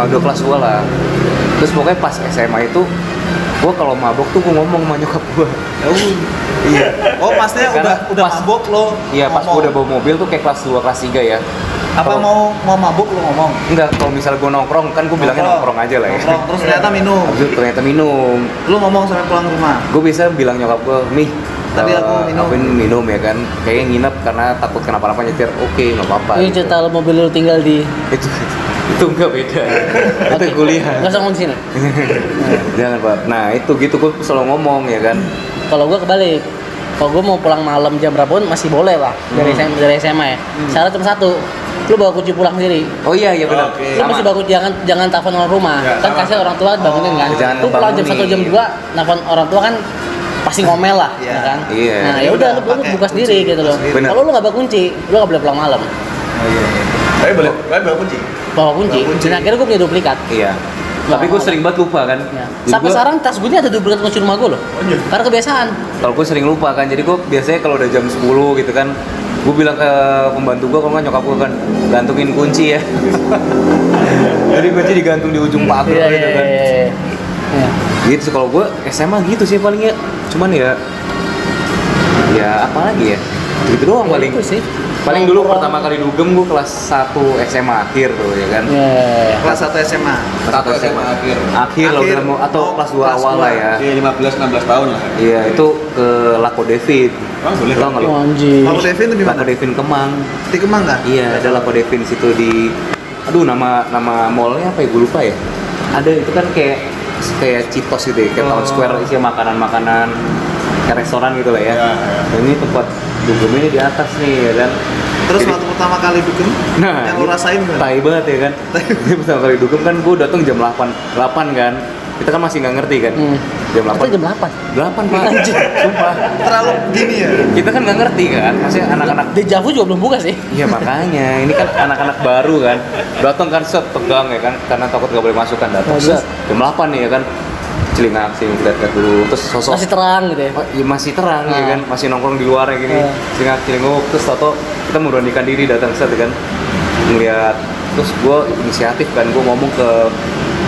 udah kelas 2 lah. Terus pokoknya pas SMA itu gua kalau mabok tuh gua ngomong sama nyokap gua. Iya. Oh, pasnya Karena udah pas- mabok lo. Iya, pas ngomong. gua udah bawa mobil tuh kayak kelas 2, kelas 3 ya. Apa Kalau- mau mabuk lo ngomong? Enggak, kalau misalnya gua nongkrong kan gua bilangnya nongkrong aja lah ya. Nongkrong, terus ternyata minum. Habis itu ternyata minum. Lu ngomong sampai pulang rumah. Gue bisa bilang nyokap gue, "Nih, Tadi aku minum." Aku minum ya kan, kayaknya nginep karena takut kenapa-napa nyetir. Oke, nggak apa-apa. Ini gitu. cerita lu mobil lu tinggal di itu nggak beda. Itu kuliah. Enggak usah ngomong di sini. Jangan pak. Nah itu gitu gue selalu ngomong ya kan. Kalau gua kebalik. Kalau gua mau pulang malam jam berapa pun masih boleh lah dari SMA ya. Syarat cuma satu. Lu bawa kunci pulang sendiri. Oh iya benar. Oke. Lu mesti bagus jangan telepon orang rumah. Ya, Kan sama. kasih orang tua bangunin kan. Jangan Lu pulang jam 1 ngebangunin. jam 2 telepon orang tua kan pasti ngomel lah, Iya. ya kan? Iya. Nah, Ya ya udah udah, lu pakai buka sendiri kunci, gitu loh. sendiri. Bener. Kalau lu nggak bawa kunci, lu nggak boleh pulang malam. Oh iya. Tapi boleh bawa kunci. Bawa kunci. Bawa kunci. Dan akhirnya gue punya duplikat. Iya. Nggak Tapi gue mau. sering banget lupa kan. Ya. Jadi Sampai gua- sekarang tas gue ini ada duplikat kunci rumah gue loh. iya. Karena kebiasaan. Kalau gue sering lupa kan, jadi gue biasanya kalau udah jam 10 gitu kan, gue bilang ke pembantu gue, kalau nggak nyokap gue kan, gantungin kunci ya. Jadi kunci digantung di ujung pagar Iya, gitu kan. iya. Gitu kalau gue SMA gitu sih paling ya. Cuman ya apa lagi ya? Gitu doang Ya, paling. itu sih. Paling dulu Nongkrong. pertama kali dugem gue kelas 1 SMA akhir tuh ya kan. Iya. Kelas 1 SMA. Kelas 1 SMA akhir. Akhir lah Akhir. udah mau atau Oh, kelas 2 kelas awal dua. lah ya. Iya 15-16 tahun lah. Iya, itu ke Lako Devin. Oh, boleh. Tau nggak lu? Oh, anjing. Laku Devin itu di Lako mana? Devin Kemang. Di Kemang kan? Iya, ada Lako Devin situ di aduh nama mallnya apa ya, gue lupa ya. Ada itu kan kayak Citos gitu ya, kayak Town Square isinya makanan-makanan kayak restoran gitu lah ya. Iya, iya. Dan ini tempat dugemnya di atas nih ya kan. Terus Jadi- waktu pertama kali dugem, Nah, yang lu rasain gimana? tai banget ya kan. Ini pertama kali dugem kan gue datang jam 8 kan. Kita kan masih nggak ngerti kan. Jam 8. Itu jam 8. 8 Pak. Anjing. Sumpah. Terlalu gini ya? Kita kan nggak ngerti kan. Masih anak-anak. Dejavu juga belum buka sih. Iya makanya. Ini kan anak-anak baru kan. Datang kan set tegang ya kan. Karena takut nggak boleh masuk kan. Datang Oh, set. iya. Jam 8 nih ya kan. Celingak lihat dulu. Terus sosok. Masih terang gitu ya. Oh, iya, masih terang ya Ah. kan. Masih nongkrong di luar ya gini. Celingak. Terus toto kita memberanikan diri datang set ya kan. Ngeliat. Terus gue inisiatif kan. Gue ngomong ke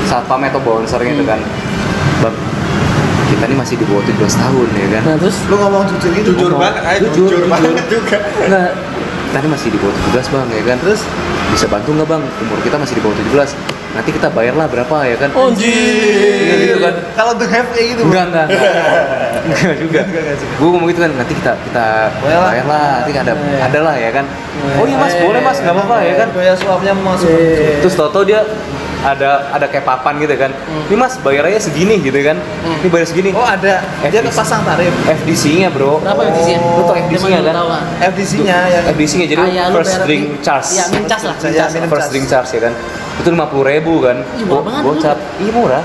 satpam atau bouncernya itu kan. Bang, kita ini masih di bawah 17 tahun ya kan. Nah terus Lu ngomong jujur itu. Jujur banget, jujur banget juga. Enggak, kita ini masih di bawah 17 bang ya kan. Terus Bisa bantu nggak bang? Umur kita masih di bawah 17. Nanti kita bayarlah berapa ya kan? anjir. Gitu kan. Kalau untuk have kayak gitu. Enggak juga. Gue ngomong gitu kan, nanti kita bayar lah, nanti ada lah ya kan. Oh iya mas, boleh mas, nggak apa-apa ya kan. Biaya suapnya masuk. Terus tau dia ada kayak papan gitu kan. Ini mas bayarnya segini gitu kan. Ini bayar segini. Oh ada. Dia FDC. kepasang tarif. FDC-nya bro. berapa FDC-nya? Lu tau FDC-nya kan? FDC-nya yang FDC-nya jadi Ah, ya, lu first bayar drink charge. Iya, mincas lah. Ya, minum First cas. drink charge ya kan. Itu 50.000 kan. Ih, murah banget Gocap. Iya murah.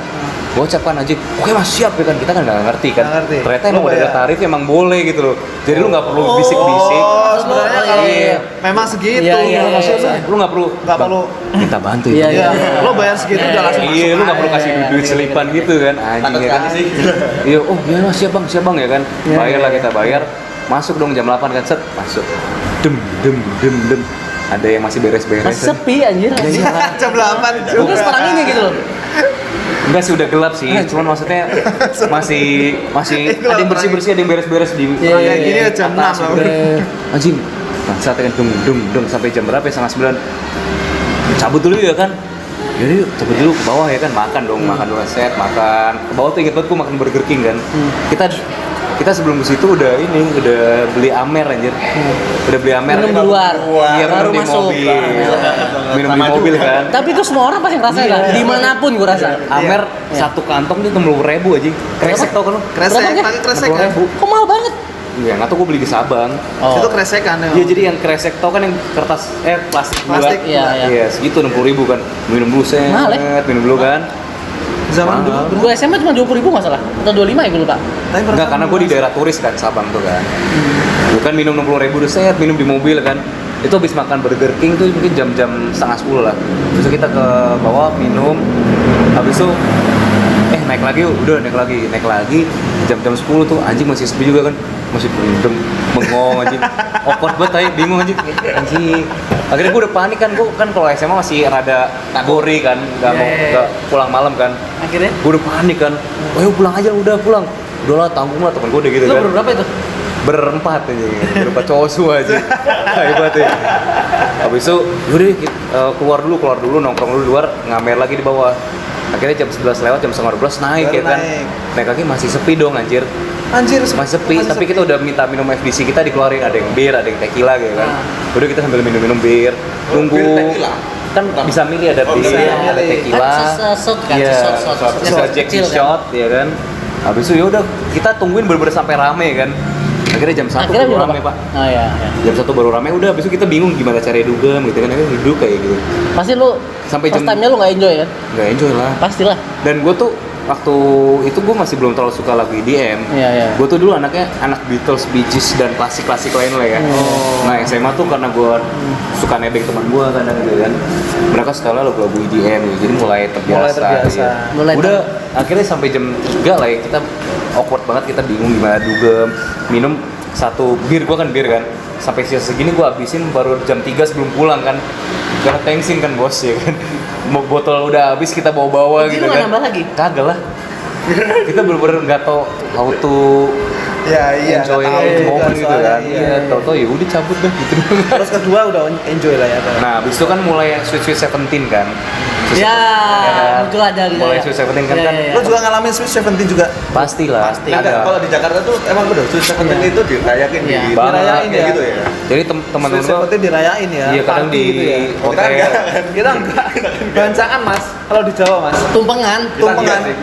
Gocap kan aja. Oke mas siap ya kan. Kita kan nggak ngerti kan. Nggak ngerti. Ternyata Lu emang udah ada bayar. tarif emang boleh gitu loh. Jadi lu nggak perlu bisik-bisik. Oh, sebenarnya kalau Iya. memang segitu. Iya, iya, iya, maksudnya. iya. Lu nggak perlu. Nggak perlu. Kita bantu Iya, ya. Iya, lo bayar segitu udah langsung Iya, masuk lu nggak perlu aja. kasih duit selipan gitu kan, anjing Takut ya kan? kasih. Iya, oh iya mas, siap bang ya kan? Bayar lah kita bayar, masuk dong jam 8 kan, set, masuk, dem. Ada yang masih beres-beres. masih sepi anjir. Jam 8 Mungkin sekarang ini gitu loh. Enggak sih udah gelap sih, cuman maksudnya masih ada yang bersih-bersih, ada yang beres-beres di Iya, Kayak gini ya jam 6 atas lah. gitu. Anjing, bangsat kan dung sampai jam berapa ya? Setengah 9. Cabut dulu ya kan? Jadi cabut dulu ke bawah ya kan, makan dong, makan dulu set, makan. Ke bawah tuh inget banget gua makan Burger King kan. Kita sebelum ke situ udah beli Amer anjir. Udah beli Amer. Minum di luar. Iya, Baru minum di masuk. mobil. Iya. Minum di mobil kan. Tapi itu semua orang pasti ngerasain kan, dimanapun gue rasa. Amer satu kantong tuh 60.000 aja. Kresek tau kan lu? Kresek, Berapa, pakai kresek kan? 60.000. Kok mahal banget? Iya, nggak tau gue beli di Sabang. Oh. Itu kresek kan ya? Iya, jadi yang kresek tau kan yang kertas plastik dua. Plastik, iya, iya. Iya, segitu 60.000 kan. Minum dulu set, Mahal ya? minum dulu kan. Zaman Mahal. dulu Gue SMA cuma 20.000 nggak salah, atau 25 ya gue lupa. tapi Enggak, karena gue di daerah turis kan, Sabang tuh kan. Gue kan minum 60.000 udah set, minum di mobil kan. Itu habis makan Burger King tuh mungkin jam-jam setengah 10 lah. Terus kita ke bawah minum, habis itu naik lagi yuk, udah naik lagi jam-jam 10 tuh anjing masih sepi juga kan, masih bengong anjing, awkward banget aja, bingung anjing. Akhirnya gue udah panik kan, gue kan kalau SMA masih rada kategori kan, nggak pulang malam kan. Akhirnya? Gue udah panik kan, ayo pulang aja, udahlah tanggung lah, temen gue udah gitu Lu kan. berapa itu? Berempat aja, berempat cowok semua aja. Hebat ya. Habis itu, yaudah keluar dulu, nongkrong dulu di luar, ngamer lagi di bawah. Akhirnya jam 11 lewat, jam 11:30 naik ya kan. Naik lagi masih sepi dong anjir. Masih sepi, tapi kita udah minta minum FDC kita dikeluarin, ada yang bir, ada yang tequila gitu kan. Udah kita sambil minum bir, tunggu. Bir, tequila? Kan bisa milih ada bir, bisa ada milih. tequila. Kan shot kan, Iya, shot. bisa Jack Kecil kan. shot ya kan. Habis itu yaudah kita tungguin bener-bener sampai rame kan. Akhirnya jam 1 Akhirnya baru berapa? rame pak. Oh iya. Jam 1 baru rame, udah habis itu kita bingung gimana cara dugem gitu kan. Akhirnya duduk kayak gitu. Pasti lu Sampai first jam- time-nya lu nggak enjoy kan? Nggak enjoy lah. Pastilah. Dan gue tuh waktu itu gue masih belum terlalu suka lagu EDM. Iya. Gue tuh dulu anaknya anak Beatles, Bee Gees dan klasik-klasik lain lah ya. Nah SMA tuh karena gue suka nebeng teman gue kadang gitu kan. Mereka setelah lagu-lagu EDM gitu. Jadi mulai terbiasa. Iya. Udah akhirnya sampai jam 3 lah ya kita awkward banget, kita bingung gimana dugem. Minum satu bir, gue kan bir kan. Sampai sisa segini gue habisin baru jam 3 sebelum pulang kan. Karena tensin kan bos ya kan. Mau botol udah habis kita bawa-bawa Jadi gitu lu kan. nggak nambah lagi? Kagak lah. Kita bener-bener nggak tau how to iya enjoy nggak tahu the moment juga gitu soalnya, kan. iya. Iya, tau-tau ya udah cabut dah gitu. Terus kedua udah enjoy lah ya kan. Nah, habis itu kan mulai Sweet 17 kan. Sweet Ya, 17 kan. muncul ada gitu. Mulai ya. Sweet 17 kan Iya, kan. iya, iya. Lo juga ngalamin Sweet 17 juga? Pastilah. Pasti. Enggak, Ada. kalau di Jakarta tuh emang bener, Sweet 17 Iya. itu dirayakin Iya. di Banget. Dirayain kayak ya. gitu ya. Jadi teman-teman Sweet gua 17 dirayain ya. iya kadang party di gitu ya. Kita hotel. enggak. Kita enggak. Bancaan Mas. Kalau di Jawa Mas. Tumpengan. Kita Tumpengan. enggak sih.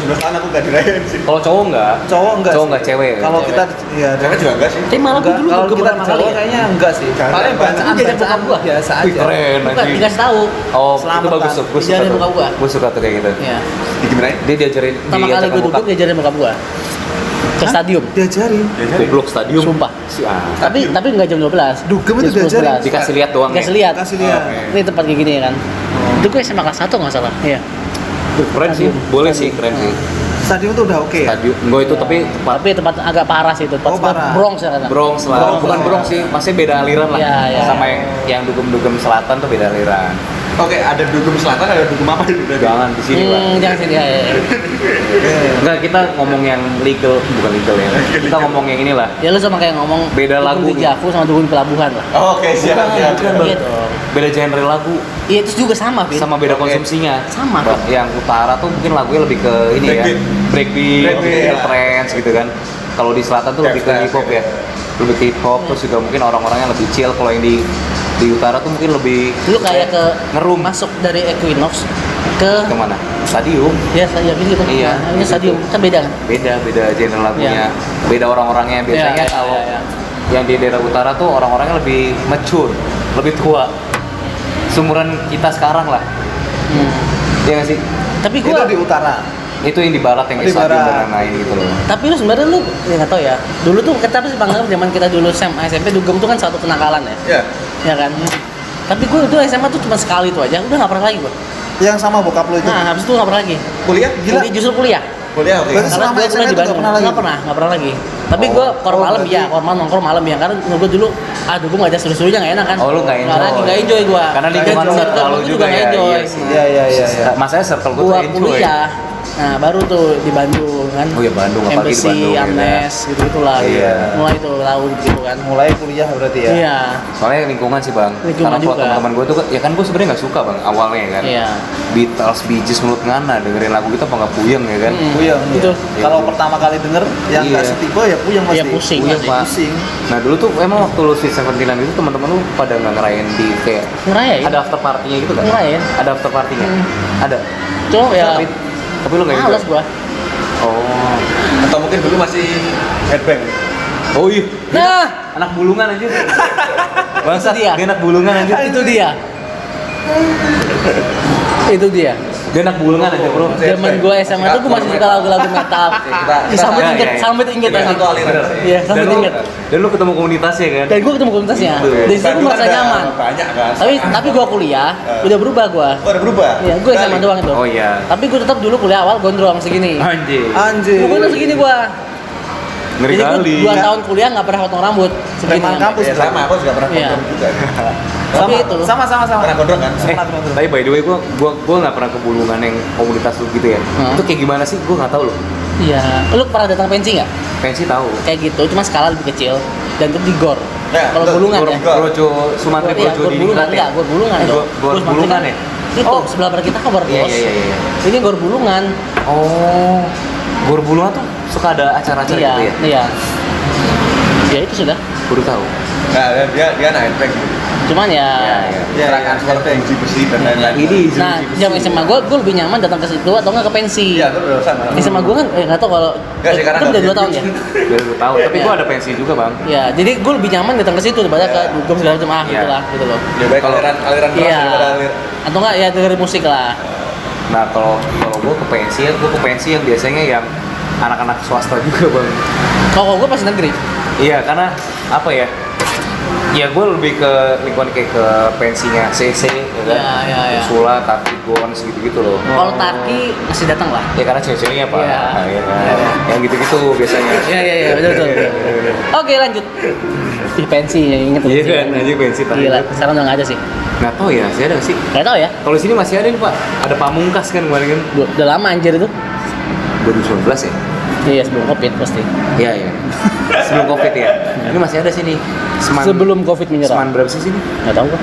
17 tahun aku enggak dirayain sih. Kalau cowok enggak? Cowok enggak. Cowok sih. enggak, cewek. Kalau kita ya Cewek juga enggak sih. Tapi malah gue enggak. dulu Kalau gue kita di pertama kali Jawa ya. kayaknya enggak sih. Jangan. Paling bacaan Itu jajan bokap gua. biasa Wih, aja. keren Bukan, anjing. dikasih tahu. Oh, itu Selamatan. bagus tuh. Gue suka Diajarin tuh. bokap gua. Gue suka tuh kayak gitu. Iya. Gimana? Dia diajarin Pertama kali gue duduk diajarin bokap gua. Ke stadium. Diajarin. goblok stadium. Sumpah. Si ah. Tapi nggak jam 12. Dugem itu Jam 10, diajarin. 11. Dikasih lihat doang Dikasih ya. lihat. Kasih lihat. Oke. Ini tempat kayak gini ya kan. Itu gue SMA kelas 1 nggak salah. Iya. Keren sih. Boleh sih, keren sih. Stadium tuh udah oke ya. Stadium enggak itu tapi tempat Tapi tempat agak parah sih itu. Tempat Oh, parah. Bronx ya kan. Bronx lah, Bronx bukan lah. Bronx sih, masih beda aliran lah. Iya, iya. Sama yang dugem-dugem selatan tuh beda aliran. Oke, ada dugem selatan, ada dugem apa itu? Jangan di sini lah. Jangan sini ya. Enggak, kita ngomong yang legal, bukan legal ya. Kita ngomong yang inilah. Ya lu sama kayak ngomong Beda lagu. Dukun di Javu sama Dukun di Pelabuhan lah. Oke, siap. Iya dong. Beda genre lagu, Iya itu juga sama, Vin. sama beda Oke. konsumsinya. Sama, Bah, yang utara tuh mungkin lagunya lebih ke ini Breakbeat. ya, breakbeat, Breakbeat, ya. trance gitu kan. Kalau di selatan tuh lebih ke Dance, hip hop ya, lebih ke hip hop. Terus juga mungkin orang-orangnya lebih chill. Kalau yang di utara tuh mungkin lebih Lu kayak ke ngerum. masuk dari Equinox ke Kemana? Stadium. ya saya gitu. Iya, Nah, ini gitu. stadium kan beda kan? Beda genre lagunya, beda orang-orangnya. Biasanya Iya, kalau iya. yang di daerah utara tuh orang-orangnya lebih mature, lebih tua, seumuran kita sekarang lah. Iya nggak sih? Tapi Itu gua di utara. Itu yang di barat yang Di di stadium barat. dan lain gitu loh. tapi lu sebenarnya lu ya nggak tahu ya. Dulu tuh kita sih banget zaman kita dulu SMA SMP dugem tuh kan satu kenakalan ya. Ya. Ya kan? Tapi gue itu SMA tuh cuma sekali tuh aja, udah nggak pernah lagi gue. Yang sama bokap lu itu. Nah, habis itu nggak pernah lagi. Kuliah gila. Jadi justru kuliah. Kuliah oke. Berarti Karena selama gue SMA kuliah di itu nggak Bandung, pernah lagi? nggak pernah lagi. Tapi gue kor Oh, malam berarti- ya, kor malam nongkrong malam ya, karena menurut gue dulu, aduh gue nggak ada seru-serunya nggak enak kan. Oh, lu nggak enjoy. lagi, nggak enjoy gue. Karena lingkungan lu nggak terlalu juga nggak ya, enjoy. iya sih. Iya. Masanya circle gue tuh Gua enjoy. kuliah, nah baru tuh di Bandung kan. Oh iya, Bandung, apalagi di Embassy, Bandung, ya. Amnes, gitu-gitulah. Iya. Mulai tuh tahu gitu kan. Mulai kuliah berarti ya. Iya. Soalnya lingkungan sih bang. Lingkungan Karena kalau juga. teman-teman gue tuh, ya kan gue sebenarnya nggak suka bang awalnya kan. Iya. Beatles, Bee Gees, menurut ngana dengerin lagu kita apa nggak puyeng ya kan? Puyeng. Itu. Ya. Kalau pertama kali denger yang nggak Iya. setipe ya puyeng pasti. Iya, pusing. Puyeng pasti. pak. Pusing. Nah dulu tuh emang waktu lu Sweet Seventeenan itu teman-teman lu pada nggak ngerayain di kayak Ngerayain. ada after party-nya gitu kan? Ngerayain. Ada after party-nya? Ada. Cuma ya Tapi lu nggak ikut? males gua. Oh. Atau mungkin dulu masih headbang. Oh iya. Nah, Anak bulungan aja. Bangsat, Itu dia. dia anak bulungan aja. itu dia. Itu dia. Dia anak bulungan aja bro. Zaman gua SMA tuh gua masih suka lagu-lagu metal. Ih, sambut Ya, inget, ya, ya. sambut inget Kita kan. satu aliran sih. Iya, Dan sambut lu, inget. dan lu ketemu komunitasnya kan? Dan gua ketemu komunitasnya. Gitu ya. Dari situ gua Bandung merasa ada nyaman. Banyak kan. Tapi gua kuliah udah berubah gua. Oh, udah berubah. Iya, gua SMA doang itu. Oh iya. Tapi gua tetap dulu kuliah awal gondrong segini. Anjir. Anjir. Gua gondrong segini gua. Ngeri Jadi kali. gua 2 tahun kuliah nggak pernah potong rambut. Segini. Preman kampus. Ya sama, aku juga pernah Iya. gondrong juga. Tapi itu. Sama. Pernah gondrong kan? Tapi by the way gua nggak pernah ke bulungan yang komunitas lu gitu ya. Itu kayak gimana sih? Gua nggak tahu loh. Iya. Lu pernah datang pensi nggak? Pensi tahu. Kayak gitu, cuma skala lebih kecil dan itu di gor. Ya, Kalau betul, bulungan gor- ya. gor. Brojo Sumantri Iya, Brojo gor di bulungan Ningrat enggak, gor bulungan dong. Gor Gor bulungan ya? Itu sebelah bar kita kan gor Iya bos. iya. Ini gor bulungan. Oh. Gor bulungan tuh suka ada acara-acara Iya, gitu ya? iya. Ya itu sudah. Baru tahu. Nah, dia anak headbang. Cuman ya. Iya, Gerakan seperti besi dan lain-lain. Ini Nah, jam SMA gue lebih nyaman datang ke situ atau nggak ke pensi. Iya, itu udah sama. SMA gue kan nggak tahu kalau Nggak sih, karena kan udah nggak 2 tahun ya. baru tahu. Tapi Iya. gua ada pensi juga bang. Ya, jadi gue lebih nyaman datang ke situ daripada ke Iya. dugem segala macam Iya. gitulah gitu loh. Ya baik Kalau- aliran keras Iya. daripada aliran. Atau enggak ya dengerin musik lah. Nah kalau gua ke pensi ya, gua ke pensi yang biasanya yang anak-anak swasta juga bang. Kalau gue pasti negeri. Iya karena apa ya? Ya gue lebih ke lingkungan kayak ke pensinya CC ya kan? Iya. Ursula, Tati, Gons gitu-gitu loh. Kalau Tarki masih datang lah. Ya karena cewek-ceweknya apa? Iya. Nah, ya kan? Iya. Yang gitu-gitu biasanya. Iya, betul. Oke, lanjut. Di pensi, ya inget Iya kan, aja pensi tadi. Gila, sekarang udah nggak ada sih. Nggak tahu ya, masih ada nggak sih? Nggak tahu ya. Kalau di sini masih ada nih pak, ada Pamungkas kan kemarin kan? Udah lama anjir itu. 2019 ya? Iya, sebelum Covid pasti. Iya iya. Sebelum Covid ya. Ini masih ada sini. Seman. Sebelum Covid menyerang. Seman berapa sih sini? Nggak tahu gua.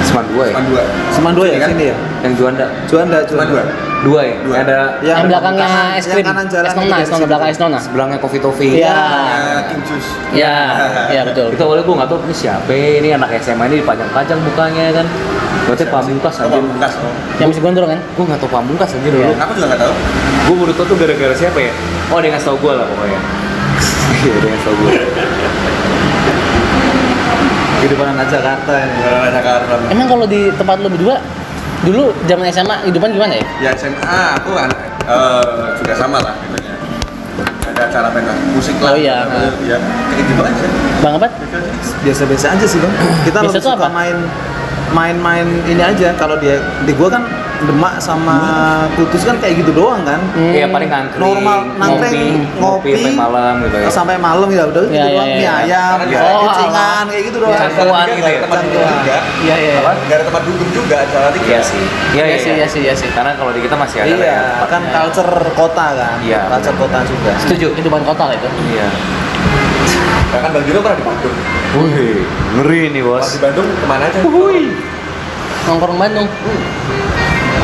Seman 2 ya? Cuma dua. Seman 2 ya Iya kan? sini ya. Yang Juanda. Juanda. Cuma dua. 2 ya? Dua. Ada Yang belakangnya kanan- es krim. yang kanan jalan Es nona, itu es dari nona situ. belakang es nona. sebelahnya Coffee Toffee. Iya. King Juice. Iya, betul. Itu awalnya gue nggak tahu ini siapa ini anak SMA ini dipajang-pajang mukanya kan. Berarti Pamungkas Oh, aja. Pamungkas. Oh. Yang masih gondrong kan? Gue nggak tahu Pamungkas aja dulu. Iya. Aku juga nggak tahu. Gue baru tahu tuh gara-gara siapa ya? Oh dia ngasih tau gue lah pokoknya. Iya dia ngasih tau gue. Kehidupan anak Jakarta ini. Jakarta. Emang kalau di tempat lu berdua dulu zaman SMA hidupan gimana ya? Ya SMA aku juga sama lah gitu ya. Ada acara pentas musik lah. Oh, iya. Ya, kayak gitu aja. Bang apa? Biasa-biasa aja sih bang. Kita Biasa lebih tuh suka apa? main ini aja. Kalau di gua kan Demak sama Kudus kan kayak gitu doang kan. Iya paling ngantri, Normal nangkring, ngopi sampai malam gitu ya. sampai malam ya udah gitu Iya, doang. iya, Mie iya. ayam, Oh, kucingan kayak gitu doang. Cangkuan gitu ya. Tempat dugem juga. Iya iya. Apa? Nggak ada tempat dugem juga, salah tiga. Iya sih. Iya sih, iya sih, iya sih. Karena kalau di kita masih ada lah ya. Iya, kan culture kota kan. Iya. Culture kota juga. Setuju, kehidupan kota lah itu. Iya. Bahkan Bang Juno pernah di Bandung. Wih, ngeri nih bos. Pas di Bandung kemana aja? Nongkrong Bandung.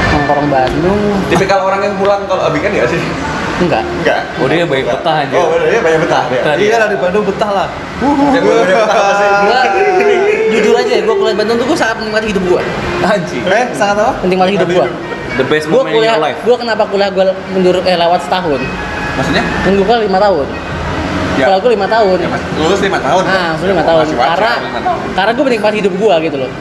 Nongkrong Bandung. Tipikal orang yang pulang kalau Abi kan ya sih? Enggak. Enggak. Oh dia banyak betah aja. Oh bener, dia banyak betah. Betah. Iya lah di Bandung betah lah. Ya, gue banyak betah apa sih? Gua jujur aja ya, gua kuliah di Bandung tuh gua sangat menikmati hidup gua. Anjing. Sangat apa? Menikmati hidup gua. The best Gua moment in kuliah, your life. gua kenapa kuliah gua mundur lewat setahun? Maksudnya? Kan gua 5 tahun. Ya. Kalau gua 5 tahun. Ya, Mas, lulus 5 tahun. Ah, gua 5 tahun. Masih wajar, Karena 5 tahun. karena gua menikmati hidup gua gitu loh.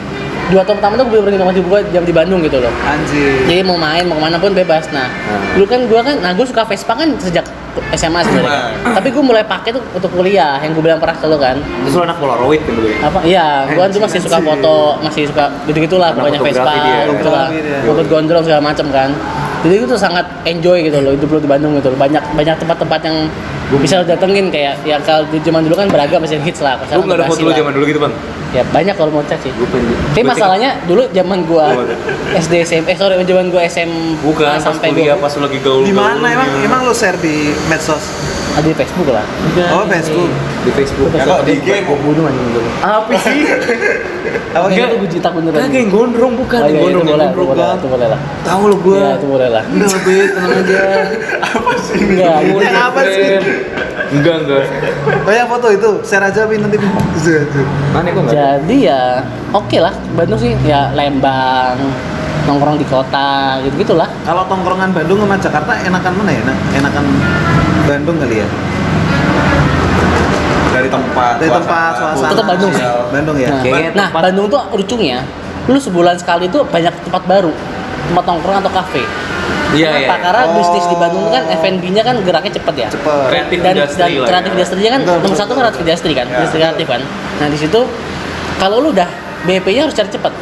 2 tahun pertama tuh gue bener-bener menikmati hidup gua jam di Bandung gitu loh. Anjir. Jadi mau main, mau kemana pun bebas. Nah, dulu kan gue suka Vespa kan sejak SMA sebenarnya. Tapi gue mulai pakai tuh untuk kuliah, yang gue bilang pernah ke lo kan. Terus lu anak Polaroid kan dulu ya? Apa? Iya, gue tuh masih suka foto, masih suka gitu-gitulah Anak pokoknya Vespa, fotografi dia. gitu lah, Fotografi dia. foto gondrong segala macam kan. Jadi gue tuh sangat enjoy gitu loh hidup lo di Bandung gitu loh. Banyak tempat-tempat yang bisa lo datengin kayak ya kalau di zaman dulu kan beragam masih hits lah. Lu nggak ada foto lu zaman dulu gitu bang? Ya banyak kalau mau cek sih. Gue pengen. Tapi masalahnya dulu zaman gua SD SMP, zaman gua SM Bukan pas sampai kuliah, gua pas lu lagi gaul. Di mana emang lo share di medsos? ada di Facebook lah. Oh, Facebook. Di Facebook. Ya, kalau di game, bunuh anjing dulu. Apa sih? Apa Enggak, gitu? itu gue jitak beneran. Kagak yang gondrong bukan? Oh, iya, Yang gondrong, itu yang boleh, gondrong itu boleh, kan? itu boleh lah. Tahu lo gue. Iya, itu boleh lah. Udah lebih tenang aja. apa sih? Enggak, Yang apa sih? Enggak. Oh yang foto itu, share aja Bin nanti. Mana kok enggak? jadi ya oke lah. Bandung sih ya Lembang, nongkrong di kota, gitu-gitulah. Kalau tongkrongan Bandung sama Jakarta enakan mana ya? Enakan Bandung kali ya? Dari tempat, Dari tempat, suasana. Tetap Bandung sih. Bandung ya. Nah, Kayaknya nah, tempat- Bandung tuh lucunya, lu sebulan sekali tuh banyak tempat baru, tempat nongkrong atau kafe. Iya, Kenapa? iya. Karena Oh. bisnis di Bandung tuh kan F&B-nya kan geraknya cepet ya. Cepet. Kreatif Dan industri lah. kreatif ya. industrinya kan Betul, nomor betul, satu kan kreatif industri kan, Ya. industri kreatif kan. Nah di situ kalau lu udah BP-nya harus cari cepet.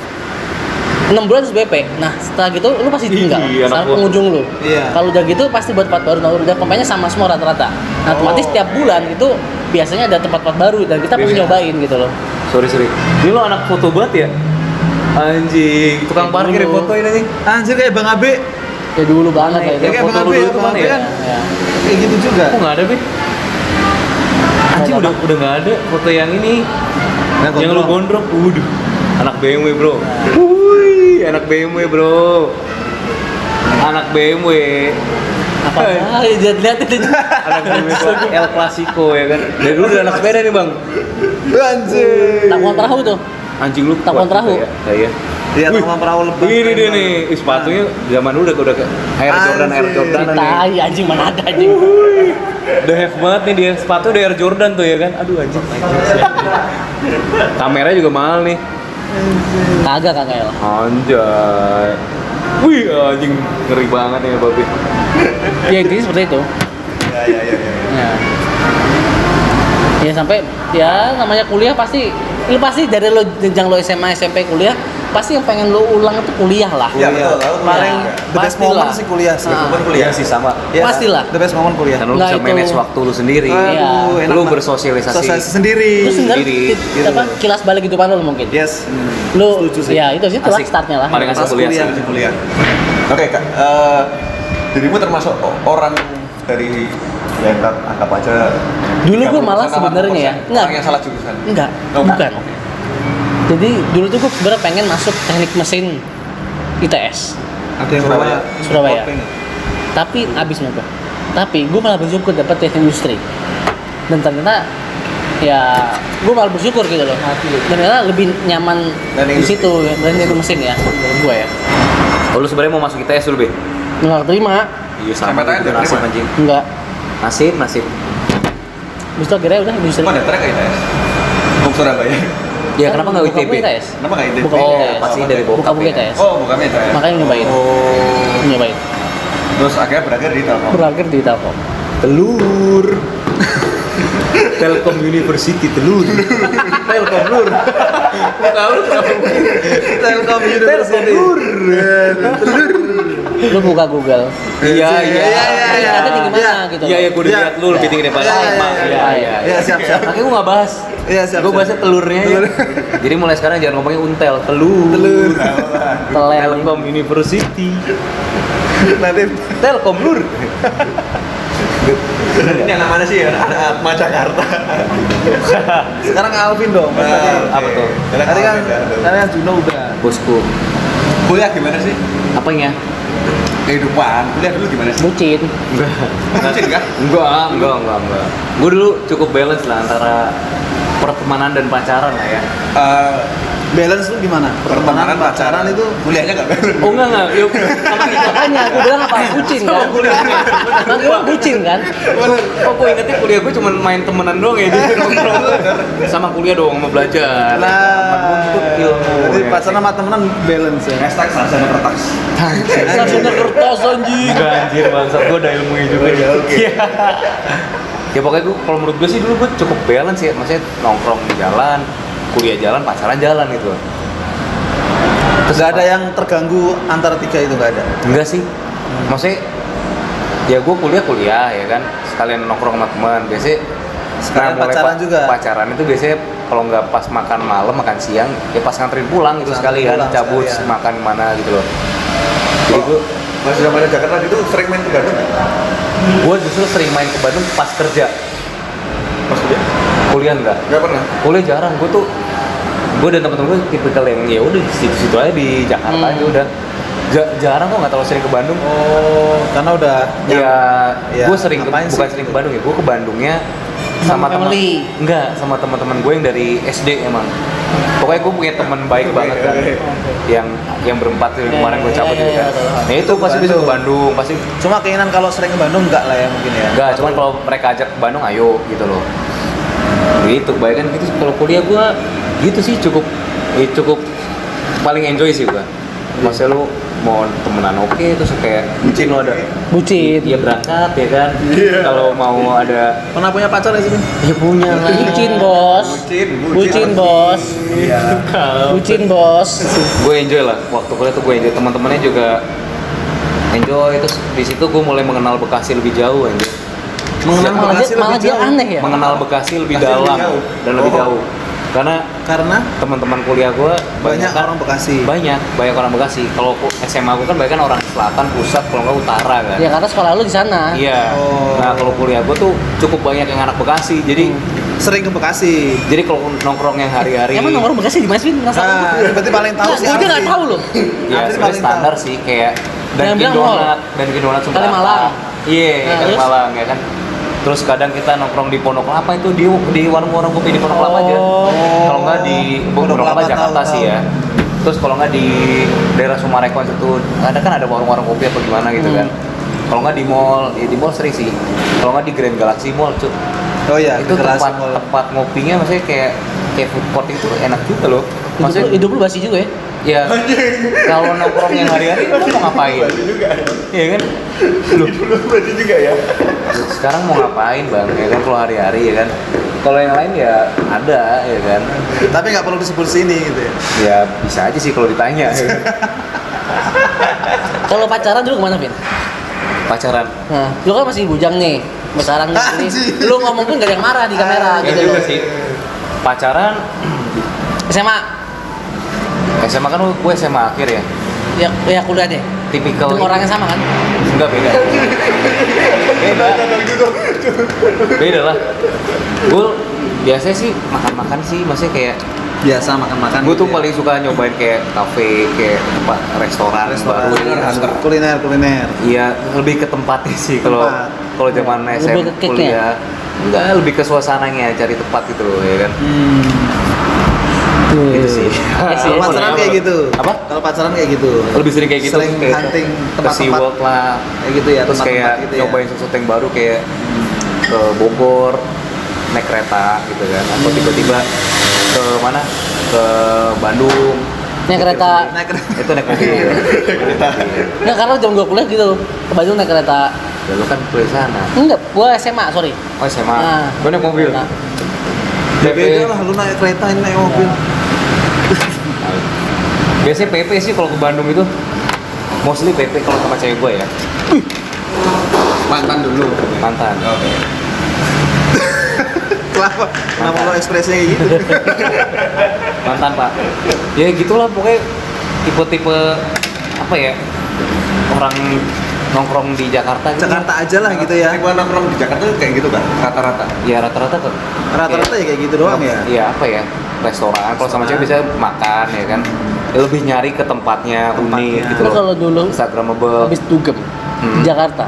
6 bulan terus BP. Nah setelah gitu lu pasti tinggal Iya, sama anak gua. pengunjung lu. Iya. Kalau udah gitu pasti buat tempat baru. Nah udah kampanye sama semua rata-rata. Nah otomatis tiap bulan itu biasanya ada tempat-tempat baru dan kita pasti Iya. nyobain gitu loh. Sorry. Ini lo anak foto banget ya? Anjing, tukang parkir yang fotoin anjing. Anjir kayak Bang Abe. Ya dulu banget lah Ya, itu. kayak foto Bang lu Abe dulu ya, tuh Bang mana Abe ya? kan Ya. kayak gitu juga. Kok nggak ada, Be? Anjing udah nggak ada foto yang ini. Nah, Yang lu gondrong. gondrong. Waduh. Anak BMW, Bro. Wuih, anak BMW, Bro. Anak BMW. Apa? Lihat itu. Anak BMW El Clasico ya kan. Dari dulu udah anak sepeda nih, Bang. Anjir. Takuan perahu tuh. Anjing lu Takuan kuat perahu. juga ya. Iya. Lihat sama perahu lebah. Ini dia nih, sepatunya zaman dulu udah ke Air Jordan nih. Tai anjing mana ada anjing. Udah have banget nih dia, sepatu udah Air Jordan tuh ya kan. Aduh anjing. Kameranya juga mahal nih. Kagak ya lah. Anjay. Wih anjing ngeri banget ya babi. Ya intinya seperti itu. Ya. Ya. Ya sampai ya namanya kuliah pasti lu pasti dari lo jenjang lo SMA SMP kuliah pasti yang pengen lo ulang itu kuliah lah. Iya, betul. Aku Paling kuliah. the best Pastilah. moment sih kuliah sih. Nah. Cuman kuliah sih sama. Ya, Pastilah. The best moment kuliah. Kan lu Nggak bisa itu. manage waktu lu sendiri. Iya. enak Lu lah. bersosialisasi. Sosialisasi sendiri. Terus sebenarnya Sendiri, apa kilas balik kehidupan lo mungkin. Yes. Lu Setuju sih. ya itu sih itulah Asik. startnya lah. Paling asik Pas kuliah. kuliah. sih. Kuliah. Oke, Kak. Dirimu termasuk orang dari ya anggap aja Dulu gua malah 30% sebenarnya ya. 80% orang yang salah jurusan. Enggak, Oh, bukan. Jadi dulu tuh gue sebenarnya pengen masuk teknik mesin ITS Ada yang Surabaya. Surabaya. Pengen. Tapi abis gue. Tapi gue malah bersyukur dapat teknik industri. Dan ternyata ya gue malah bersyukur gitu loh. Dan ternyata lebih nyaman Dan di situ dan teknik mesin ya menurut gue ya. Oh, lu sebenarnya mau masuk ITS dulu, Be? Nggak terima, Iya Sampai tanya juga nggak nasib terima? anjing. enggak. Nasib. Terus tuh akhirnya udah industri. Kok daftarnya ke ITS? Mau ke Surabaya? Ya kenapa nggak Buka ITB? buku ITS. Kenapa nggak ITB? Buka Oh, ITS. pasti dari Buka bokap buku ya. ITS. Oh, bukan ITS. Makanya nyobain. Oh. Nyobain. Terus akhirnya berakhir di Telkom. Berakhir di Telkom. Telur. Telkom University telur. Telkom lur. Muka lu kenapa? Telkom University. Telkom lur. Lu buka Google. Iya. Ada di gimana gitu. Iya, gue udah lihat lu lebih tinggi daripada Alma. Iya. Iya, siap. Makanya gue nggak bahas. Iya, siap. Gue bahasnya telurnya aja. Jadi mulai sekarang jangan ngomongnya untel, telur. Telkom University. Nanti Telkom lur. Ini anak mana sih? Anak Atma Jakarta. sekarang Alvin dong. Apa tuh? Tadi kan Juno udah. Bosku. Kuliah gimana sih? Apanya? Kehidupan. Kuliah dulu gimana sih? Bucin. Bucin kah? Enggak. Gue dulu cukup balance lah antara pertemanan dan pacaran lah ya. Balance tuh gimana? Pertemanan, pacaran itu kuliahnya nggak balance. Oh enggak. Yuk, sama kita. Makanya aku bilang apa? Bucin kan? Makanya gue bucin kan? Oh, gue ingetnya kuliah gue cuma main temenan doang ya. Sama kuliah doang, sama belajar. Menuntut ilmu. Jadi ya. pacaran sama temenan balance ya. Hashtag sarjana kertas. Sarjana kertas anjing. Enggak anjir, bangsat gue ada ilmunya juga. Iya. Ya pokoknya gue, kalau menurut gue sih dulu gue cukup balance ya. Maksudnya nongkrong di jalan, kuliah jalan, pacaran jalan gitu. Terus gak ada yang terganggu antara tiga itu, gak ada? Enggak sih. Maksudnya ya gue kuliah ya kan, sekalian nongkrong sama teman. Biasanya Sekalian mulai pacaran juga? Pacaran itu biasanya kalau nggak pas makan malam, makan siang, ya pas nganterin pulang gitu Nganterin sekalian, pulang cabut sekalian. makan mana gitu loh. Jadi Masih zaman Jakarta itu sering main ke Bandung nggak? gue justru sering main ke Bandung pas kerja. Pas kuliah? Kuliah enggak? Nggak pernah. Kuliah jarang. Gue dan temen-temen gue tipikal yang ya udah di situ-situ aja di Jakarta aja udah. Jarang kok, nggak terlalu sering ke Bandung. Oh, karena udah Ya, gue sering ngapain sih bukan sering ke Bandung ya, gue ke Bandungnya sama teman, family. enggak, sama teman-teman gue yang dari SD emang. Pokoknya gue punya teman baik banget kan, yang berempat tuh kemarin gue cabut gitu kan. Nah itu pasti bisa ke Bandung, pasti Cuma keinginan kalau sering ke Bandung enggak lah ya mungkin ya. enggak, cuman kalau mereka ajak ke Bandung ayo gitu loh. Gitu, baik kan gitu. Kalau kuliah gue gitu sih cukup paling enjoy sih gue. Maksudnya lu mau temenan oke, terus kayak bucin lo ada. Bucin. Iya berangkat ya kan. Kalau mau ada Pernah punya pacar ya sih, Bin? ya punya lah. Bucin bos. Bucin bos. Iya. Bucin bos. Gue enjoy lah waktu kuliah tuh, gue enjoy, teman-temannya juga enjoy. Terus di situ gue mulai mengenal Bekasi lebih jauh anjir. Mengenal Malah Bekasi dia, malah lebih dia jauh. aneh ya. Mengenal Bekasi lebih Bekasi lebih dalam jauh. dan lebih Oh. jauh. Karena Karena teman-teman kuliah gue banyak orang Bekasi. banyak orang Bekasi. Kalau SMA gue kan banyak kan orang selatan, pusat, kalau nggak utara kan. Ya karena sekolah lu di sana. Iya. Oh. Nah kalau kuliah gue tuh cukup banyak yang anak Bekasi. Jadi sering ke Bekasi. jadi kalau nongkrong yang hari-hari. Emang nongkrong Bekasi di mana sih? Nah, berarti paling tahu sih. Gue aja nggak Alvin. tahu loh. Ya Alvin sebenarnya paling standar tahu. sih kayak Yang Dunkin bilang Donat Sumber Kalimalang. Iya, Nah, terus? Kalimalang ya kan. Terus kadang kita nongkrong di Pondok Kelapa itu di warung-warung kopi di Pondok Kelapa aja. Oh. Kalau nggak di Pondok Kelapa Kelapa Jakarta tahu, sih ya. Terus kalau nggak di daerah Sumarekon itu kan ada warung-warung kopi apa gimana gitu kan. Kalau nggak di mall, ya di mall sering sih. Kalau nggak di Grand Galaxy Mall, cuy. Oh iya, Itu Gerasi tempat Mall. tempat ngopinya maksudnya kayak food court itu enak juga loh. Maksudnya Hidup lu basi juga ya. ya kalau nongkrong yang hari-hari lu mau ngapain? Iya kan? Lu Berarti juga ya. sekarang mau ngapain bang? Ya kan kalau hari-hari ya kan? Kalau yang lain ya ada ya kan? Tapi nggak perlu disebut sini gitu ya. Ya bisa aja sih kalau ditanya. Ya kan? Kalau pacaran dulu kemana, Vin? Pacaran. Nah, lu kan masih bujang nih. Pacaran di sini. Anjing. Lu ngomong pun gak ada yang marah di kamera Ya gitu juga loh. sih. Pacaran SMA. SMA kan gue SMA akhir ya. Ya kuliah deh. Tipikal Itu orangnya sama kan? enggak beda. Beda lah. Gue biasanya sih makan-makan sih, maksudnya kayak Biasa makan-makan. gue gitu tuh ya. paling suka nyobain kayak kafe, kayak tempat restoran baru. Kuliner. Iya, lebih ke tempatnya sih kalau Tempat. kalau zaman Lebih SM ke cake-nya? kuliah. Enggak, lebih ke suasananya, cari tempat gitu loh, ya kan. Gitu sih. Kalau pacaran kayak gitu. Apa? Kalau pacaran kayak gitu. Lebih sering kayak gitu. Sering kayak hunting ke tempat-tempat SeaWorld lah. kayak gitu ya. Terus tempat-tempat kayak gitu ya. nyobain sesuatu yang baru kayak ke Bogor naik kereta gitu kan, atau tiba-tiba ke mana? Ke Bandung. Naik kereta. Naik kereta. Itu naik mobil. Nggak, karena jam 2 kuliah gitu. Ke Bandung naik kereta. Ya lu kan kuliah sana. Enggak, gua SMA, sorry. Oh SMA. Nah. Gue naik mobil. Nah. Ya beda lah, lu naik kereta ini naik mobil. Biasanya PP sih kalau ke Bandung itu. Mostly PP kalau sama cewek gue ya. Mantan dulu. Mantan. Oke. Kenapa lo ekspresinya kayak gitu? Mantan pak. Ya gitulah pokoknya tipe-tipe apa ya, orang nongkrong di Jakarta gitu. Jakarta aja lah gitu ya. Gua nongkrong di Jakarta tuh kayak gitu kan, rata-rata. Ya rata-rata kan. Rata-rata ya kayak gitu doang ya. Iya apa ya, restoran. Kalau sama cewek bisa makan ya kan. Ya, lebih nyari ke tempatnya unik gitu Lu loh. kalau dulu Instagramable. habis dugem di Jakarta,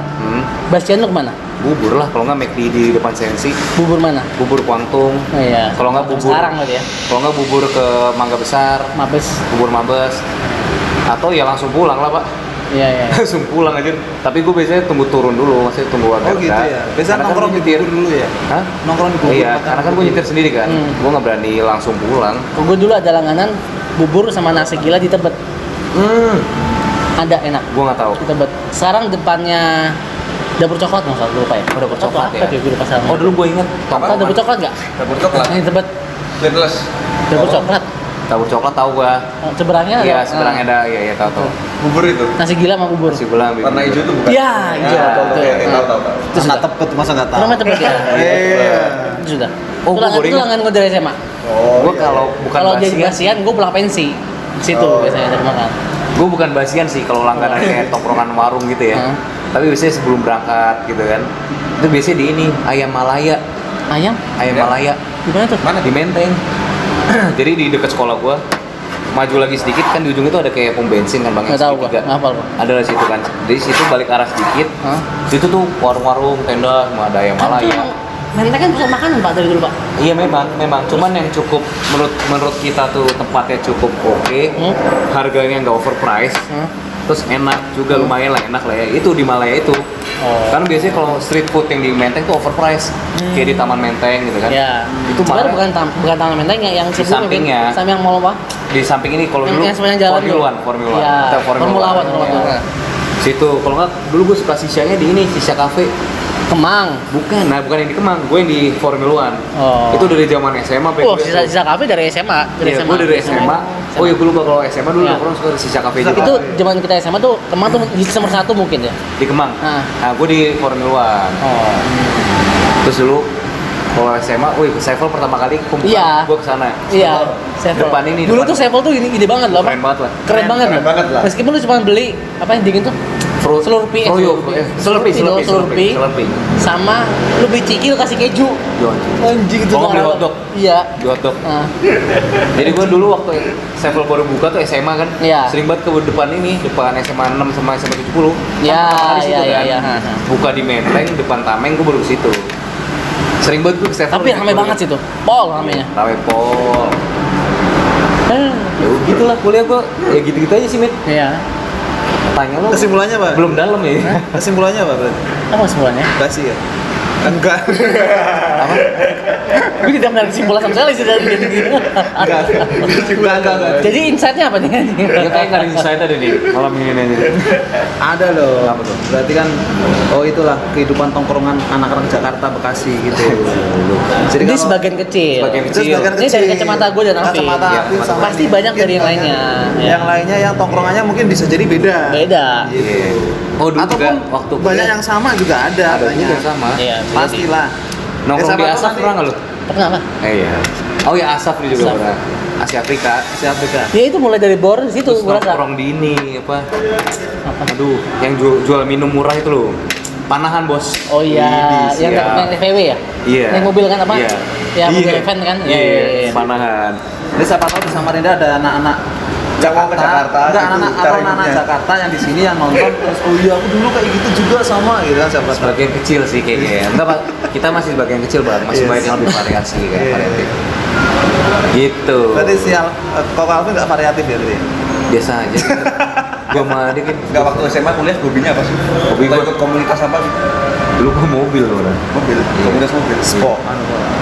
Bastian lu kemana? Bubur lah, kalau nggak McD di depan Sensi. Bubur mana? Bubur Kuangtung. Oh iya. Kalau nggak bubur. Sekarang berarti ya. Kalau nggak bubur ke Mangga Besar. Mabes. Bubur Mabes. Atau ya langsung pulang lah pak. Iya iya. Langsung pulang aja. Tapi gue biasanya tunggu turun dulu, maksudnya tunggu warga. Oh gitu ya. Biasanya nongkrong di bubur dulu ya. Hah? Nongkrong di bubur. Iya, makan karena kan gue bubur. nyetir sendiri kan. Gue nggak berani langsung pulang. Gue dulu ada langganan bubur sama nasi gila di Tebet. Ada enak. Gue nggak tahu. Di Tebet. Sekarang depannya dapur coklat nggak salah, gue lupa ya. Oh, dapur coklat ya? Apa gue lupa sekarang. Oh dulu gue inget. Tahu dapur coklat nggak? Dapur coklat. Di Tebet. Jelas. Dapur coklat. Dapur coklat tahu gue. Seberangnya Iya, ada. seberangnya ada. Iya, iya tahu tahu. Bubur itu. Nasi gila sama bubur. Masih bilang. Warna hijau itu bukan? Iya, hijau. Nah, Betul. Oke, tahu. Itu sudah. Tepet masa nggak tahu. Rumah Tebet ya. Iya. Itu sudah. Oh, Itu gua baru itu ingat. langganan gue dari SMA. Oh. Gue kalau bukan Kalau jadi basian, basian, gue pulang pensi. Di situ Oh. biasanya dari makan. gue bukan basian sih kalau langganan kayak tongkrongan warung gitu ya. Hah? Tapi biasanya sebelum berangkat gitu kan. Itu biasanya di ini ayam Malaya. Ayam? Ayam Ya. Malaya. Di mana tuh? Mana di Menteng. Jadi di dekat sekolah gua, maju lagi sedikit kan di ujung itu ada kayak pom bensin kan bang. Nggak tahu gua, segitiga. nggak hafal gua. Ada di situ kan. Dari situ balik arah sedikit. Hah? Situ tuh warung-warung, tenda, semua ada ayam Kan tuh Malaya. Menteng kan pusat makanan Pak dari dulu Pak. Iya memang. Cuman yang cukup menurut kita tuh tempatnya cukup oke, harganya nggak overpriced, terus enak juga lumayan lah enak lah ya. Itu di Malaya itu. Oh. Kan biasanya kalau street food yang di Menteng tuh overpriced, kayak di Taman Menteng gitu kan. Ya. Itu Sebenarnya malah bukan Taman Menteng yang Di sebelum sampingnya. sama yang mau apa? di samping ini kalau Yang- dulu yang sepanjang jalan Formula tuh. One, Formula One. Iya, Kita Formula One. Iya. Situ kalau nggak dulu gue suka sisanya di ini Sisa Cafe. Kemang. Bukan yang di Kemang, gue yang di Formula One. Oh. Itu dari zaman SMA sampai Oh, kuliah tuh. sisa kafe dari SMA. Iya, gue dari SMA. Oh iya, gue lupa kalau SMA dulu Iya. nongkrong suka di Sisa Cafe juga. Itu zaman kita SMA tuh Kemang tuh di nomor 1 mungkin ya. Di Kemang. Ah. Nah, gue di Formula One. Oh. Terus dulu kalau SMA, wih, Sevel pertama kali Iya. gue kesana. Iya, Sevel. Depan ini, Dulu depan. tuh Sevel tuh gini banget loh. Pak. Keren banget lah. Keren banget Keren loh. banget lah. Meskipun lu cuma beli apa yang dingin tuh? Slurpee. Slurpee. Sama lu beli ciki lu kasih keju. Anjing itu. Oh, beli parah. hotdog. Iya. Di hotdog. Ah. Jadi gue dulu waktu Sevel baru buka tuh SMA kan, Iya. sering banget ke depan SMA 6 sama SMA 70. Ya, Kan di situ iya, kan. iya. Ha, ha. Buka di Menteng, depan Tameng, gue baru ke situ. Sering banget gue ke Sevel. Tapi ramai banget sih tuh. Pol namanya. Rame pol. Ya gitulah kuliah gue, ya gitu-gitu aja sih, Mit. Iya. Tanya lo. Kesimpulannya apa? Belum dalam ya. Kesimpulannya apa berarti? Apa semuanya? Basi ya? Enggak. Apa? Gue tidak menarik kesimpulan sama sekali sih dari gini. Enggak. Jadi insight-nya apa nih? Ya kayak nggak ada insight ada nih malam ini aja. Ada loh. Apa tuh? Berarti kan, oh itulah kehidupan tongkrongan anak-anak Jakarta Bekasi gitu. Jadi Ini kalau- sebagian kecil. Sebagian Itu kecil. sebagian Ini kecil. dari kacamata gue dan Alfi. Kacamata Iya, Alfi sama pasti ini. banyak Mungkin dari yang lainnya. Yang lainnya yang tongkrongannya mungkin bisa jadi beda. Beda. Iya. Oh dulu juga Ataupun waktu banyak yang sama juga ada. ada banyak. juga sama. Iya, bisa jadi. Pastilah. Nongkrong di siapa tahu Asaf nanti- pernah nggak lu? Pernah apa? Iya. Oh ya Asaf dia juga Asaf. pernah. Asia Afrika. Si Afrika. Ya itu mulai dari bor di situ Terus gue rasa. nongkrong di ini apa? Aduh, yang jual minum murah itu loh. Panahan bos. Oh iya, Widih, yang siap. naik FW ya? Iya. Naik mobil kan apa? Iya. Ya mobil Iya. event kan? Iya. Panahan. Jadi siapa tahu di Samarinda ada anak-anak Jakarta, Jakarta, enggak gitu anak-anak cara atau anak-anak hidupnya. Jakarta yang di sini yang nonton terus oh iya aku dulu kayak gitu juga sama gitu kan siapa tahu. Sebagian kecil sih kayaknya ya. Enggak, Pak. Kita masih sebagian kecil, Bang. Masih Yes. banyak yang lebih variasi kan, Iya. variatif. Gitu. Berarti si Koko Alvin nggak variatif ya berarti? Biasa aja. Gua mah dia kan Enggak waktu SMA kuliah hobinya apa sih? Hobi Atau gua- ikut komunitas apa gitu? dulu gua mobil orang. Mobil, komunitas mobil. Sport.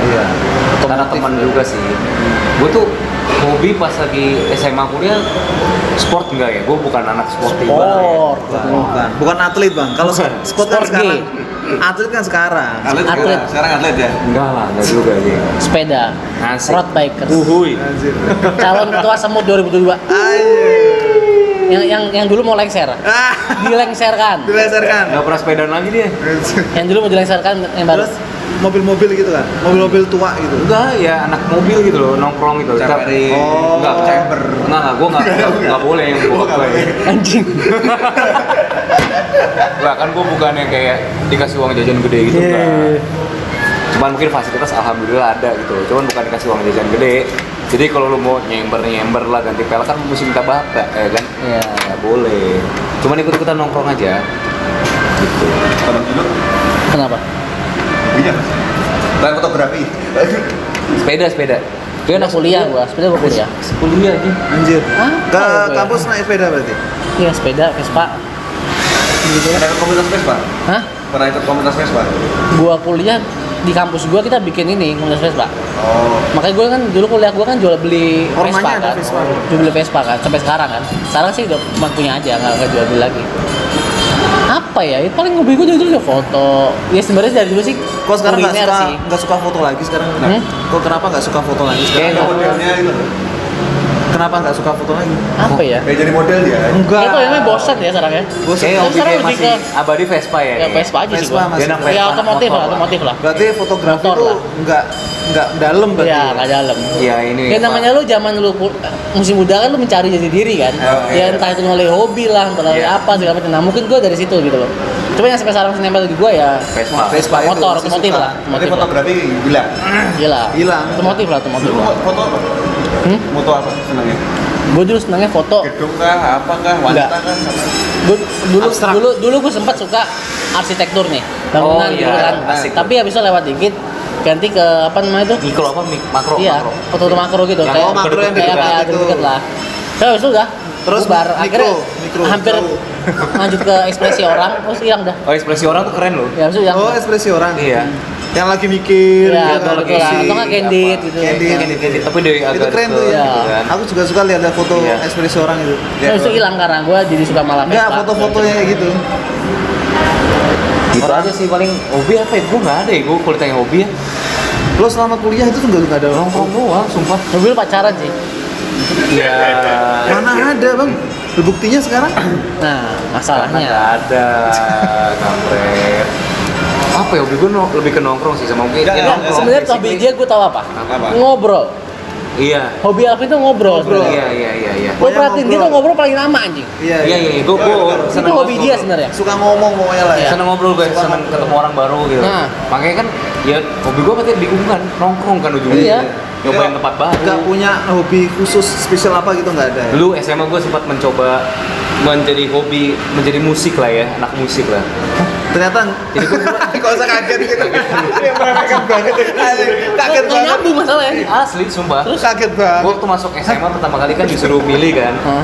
Iya. Karena teman juga sih. Gue tuh hobi pas lagi SMA kuliah sport enggak ya? Gue bukan anak sporty banget ya. Bukan atlet bang. Kalau Bukan. sport kan Sport sekarang. gay. Atlet kan sekarang. Atlet Atlet. sekarang atlet ya? Enggak lah, enggak juga sih. Sepeda, Asik. road bikers, Uhuy. Anjir. calon ketua semut 2002. Ayo. yang dulu mau lengser. Dilengserkan. Dileserkan. Nggak pernah sepedaan lagi dia. Yang dulu mau dilengserkan yang baru. Terus mobil-mobil gitu kan, mobil-mobil tua gitu. Enggak, ya anak mobil gitu loh, nongkrong gitu. Cari Enggak, chamber. Enggak, gue nggak boleh yang gue Anjing. Enggak, kan gue bukan yang kayak dikasih uang jajan gede gitu, enggak. Cuman mungkin fasilitas alhamdulillah ada gitu, cuman bukan dikasih uang jajan gede. Jadi kalau lu mau nyember lah ganti pelek kan mesti minta bapak, ya kan? Iya. Nggak boleh. Cuman ikut-ikutan nongkrong aja. Gitu. Kalau dulu Kenapa? punya Mas. Dan fotografi. Sepeda. Dia Anak kuliah gua, sepeda gua kuliah. kuliah aja. Anjir. Hah? Ke Tahu gua ya. kampus naik sepeda berarti? Iya, sepeda, Vespa. Gitu. Ada ikut komunitas Vespa? Hah? Pernah ikut komunitas Vespa? Gua kuliah di kampus gua kita bikin ini komunitas Vespa. Oh. Makanya gue kan dulu kuliah gue kan jual beli Ormanya Vespa ada kan, Vespa. jual beli Vespa kan sampai sekarang kan. Sekarang sih udah cuma punya aja, nggak jual beli lagi. Apa ya? Itu paling hobi gue dulu ya foto. Ya sebenarnya dari dulu sih. Kok sekarang nggak suka foto lagi sekarang? Kok kenapa nggak suka foto lagi sekarang? Kayaknya Modelnya itu. Kenapa nggak suka foto lagi? Apa ya? Kayak jadi model dia. Enggak. Itu namanya bosan ya sekarang ya. Bosan. Kayak hobi Sekarang kayak lebih masih ke- abadi Vespa ya. Ya Vespa aja sih Vespa gua. masih. Dia anak Ya Vespa, otomotif motor lah, otomotif lah. Berarti fotografi Motor tuh lah. nggak dalam berarti. Ya nggak dalam. Iya ini. Ya namanya lu zaman lu masih muda kan lu mencari jati diri kan. Oh, Ya iya. entah itu melalui hobi lah, melalui Iya. apa segala macam. Nah mungkin gue dari situ gitu loh. Cuma yang sampai sekarang masih nempel di gue ya Vespa. Vespa itu motor, masih otomotif suka. lah. Berarti Otomotif lah. fotografi hilang. Gila. Hilang. Otomotif lah, otomotif Dulu lah. foto apa? Foto apa senangnya? Gue dulu senangnya foto. Gedung kah? Apa kah? Wanita Enggak. kah? Gue dulu Abstrak. dulu gue sempat suka arsitektur nih, bangunan Oh, gitu iya, kan. asik. Tapi habis itu lewat dikit ganti ke apa namanya itu? Mikro apa? Makro. Iya, makro. foto makro gitu. Yang Kayak makro yang kayak dekat-dekat kayak itu. deket lah. Terus habis itu udah. Terus bubar. Akhirnya mikro, hampir jauh. lanjut ke ekspresi orang, terus hilang dah. Oh ekspresi orang tuh keren loh. Ya habis itu hilang. Oh, ekspresi orang. Iya. Yang lagi mikir, Iya, gitu, betul lagi lah. pusing. Atau nggak candid gitu. Candid. Tapi dari agak Itu keren tuh deket ya. gitu kan. Aku juga suka lihat foto Iya. ekspresi orang itu. Terus habis itu hilang karena gue jadi suka malam. Enggak, foto-fotonya kayak gitu. Gitu aja sih paling hobi apa ya? Gue nggak ada ya. Gue kalau ditanya hobi ya Lo selama kuliah itu tuh nggak ada nongkrong doang, sumpah. Mobil pacaran sih. Iya. Mana ada bang? Buktinya sekarang? Nah, Karena masalahnya. nggak ada, kampret. Apa ya hobi gue lebih ke nongkrong sih sama mungkin. Nggak, Ya, nongkrong, Sebenarnya basically. hobi dia gue tahu apa? Apa? Ngobrol. Iya. Hobi Alvin tuh ngobrol. Iya, iya, iya, iya. Gue perhatiin dia tuh ngobrol paling lama anjing. Iya, Iya, iya, gue Itu seneng hobi banget dia ngobrol. sebenarnya. Suka ngomong pokoknya lah ya. Seneng ngobrol gue, seneng ketemu orang baru gitu. Nah. Makanya kan ya hobi gue berarti lingkungan, nongkrong kan ujungnya. Iya. Nyobain tempat baru. Nggak punya hobi khusus spesial apa gitu nggak ada. Ya? Dulu SMA gue sempat mencoba menjadi hobi, menjadi musik lah ya, anak musik lah. Ternyata Jadi gue kok usah kaget gitu. Dia meremehkan banget. Kaget Nggak banget. nyambung masalahnya. asli sumpah. Terus? Kaget banget. Gue waktu masuk SMA pertama kali kan disuruh milih kan. Hah?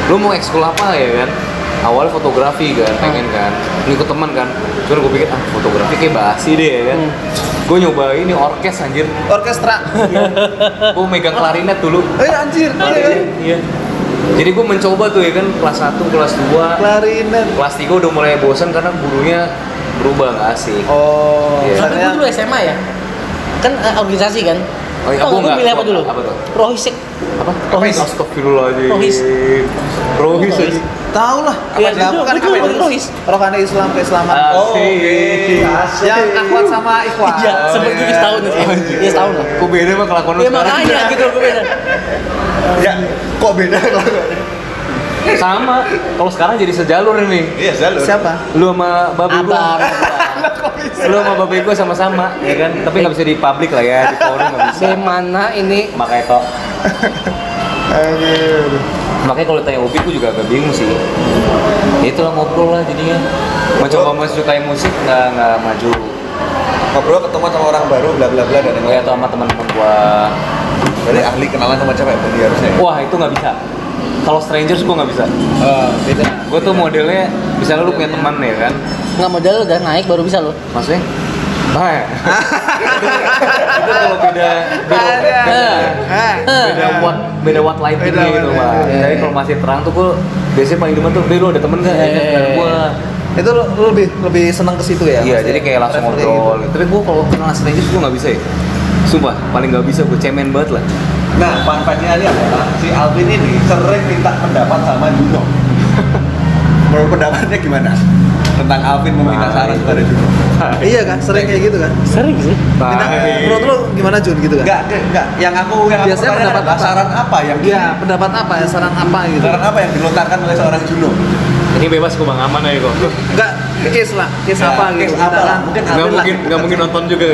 Lu mau ekskul apa ya kan? Awalnya fotografi kan, pengen kan. Ngikut teman kan. Cuman gue pikir fotografi kayak basi deh ya kan. Gue nyoba ini orkes anjir. Orkestra. Gue megang klarinet dulu. Anjir. Iya. Jadi gue mencoba tuh ya kan kelas 1, kelas 2, Klarinet. kelas 3 udah mulai bosan karena gurunya berubah nggak asik. Oh, Iya. Tapi gue misalnya dulu SMA ya. Kan organisasi kan. Oh iya, Tau aku nggak nggak. milih apa dulu? Apa tuh? Rohisik. Apa? Rohis. Astagfirullahaladzim. Rohis. Rohis aja. tahu lah. Iya, Apa gue kan dulu apa pakai Rohis. Rohani Islam keislaman. Asik. Yang Akhwat sama Ikhwan. Iya, sempet gue setahun nih. Iya, setahun lah. Kok beda mah kelakuan lu Ya sekarang? makanya gitu gue beda. Ya, kok beda kalau Sama. Kalau sekarang jadi sejalur ini. Iya, jalur. Siapa? Lu sama babe gua. Abang. Lu sama babe gua sama-sama, ya kan? Tapi nggak bisa di publik lah ya, di forum nggak bisa. Bagaimana ini? Makanya toh. Aduh. Makanya kalau tanya hobi, gue juga agak bingung sih. Ya itulah ngobrol lah jadinya. Mencoba mensukai musik nggak maju. Ngobrol ketemu sama orang baru bla bla bla dan yang Kayak lain. atau sama teman-teman gua. Dari ahli kenalan sama cewek pun dia harusnya. Wah itu nggak bisa. Kalau strangers gue nggak bisa. Beda. Gue tuh modelnya, misalnya lu punya teman ya kan, Nggak modal udah naik baru bisa lo. maksudnya, bah, itu kalau beda beda what lightingnya Beda, gitu beda. mah. Iya, Jadi iya. kalau masih terang tuh gue biasanya paling demen tuh, lu ada temen nggak? Iya, iya, iya. Gue, Itu lu lebih senang ke situ ya? iya. Maksudnya Jadi kayak langsung prefer kayak ngobrol. Tapi gue kalau kenal strangers gue nggak bisa ya. Sumpah, paling nggak bisa gue cemen banget lah. Nah, fun fact-nya ini adalah si Alvin ini sering minta pendapat sama Juno. Menurut pendapatnya gimana? Tentang Alvin meminta saran kepada Juno. Iya kan, sering kayak gitu kan. Sering sih. Minta, menurut lu gimana Jun gitu kan? Enggak. Yang aku Biasanya tanya pendapat adalah apa? saran apa yang Iya, pendapat apa ya, saran apa gitu. saran apa yang dilontarkan oleh seorang Juno? Ini bebas gue Bang, aman aja kok. Enggak, case lah, case Ya, apa gitu. case apa lah? Mungkin Nggak mungkin nonton juga.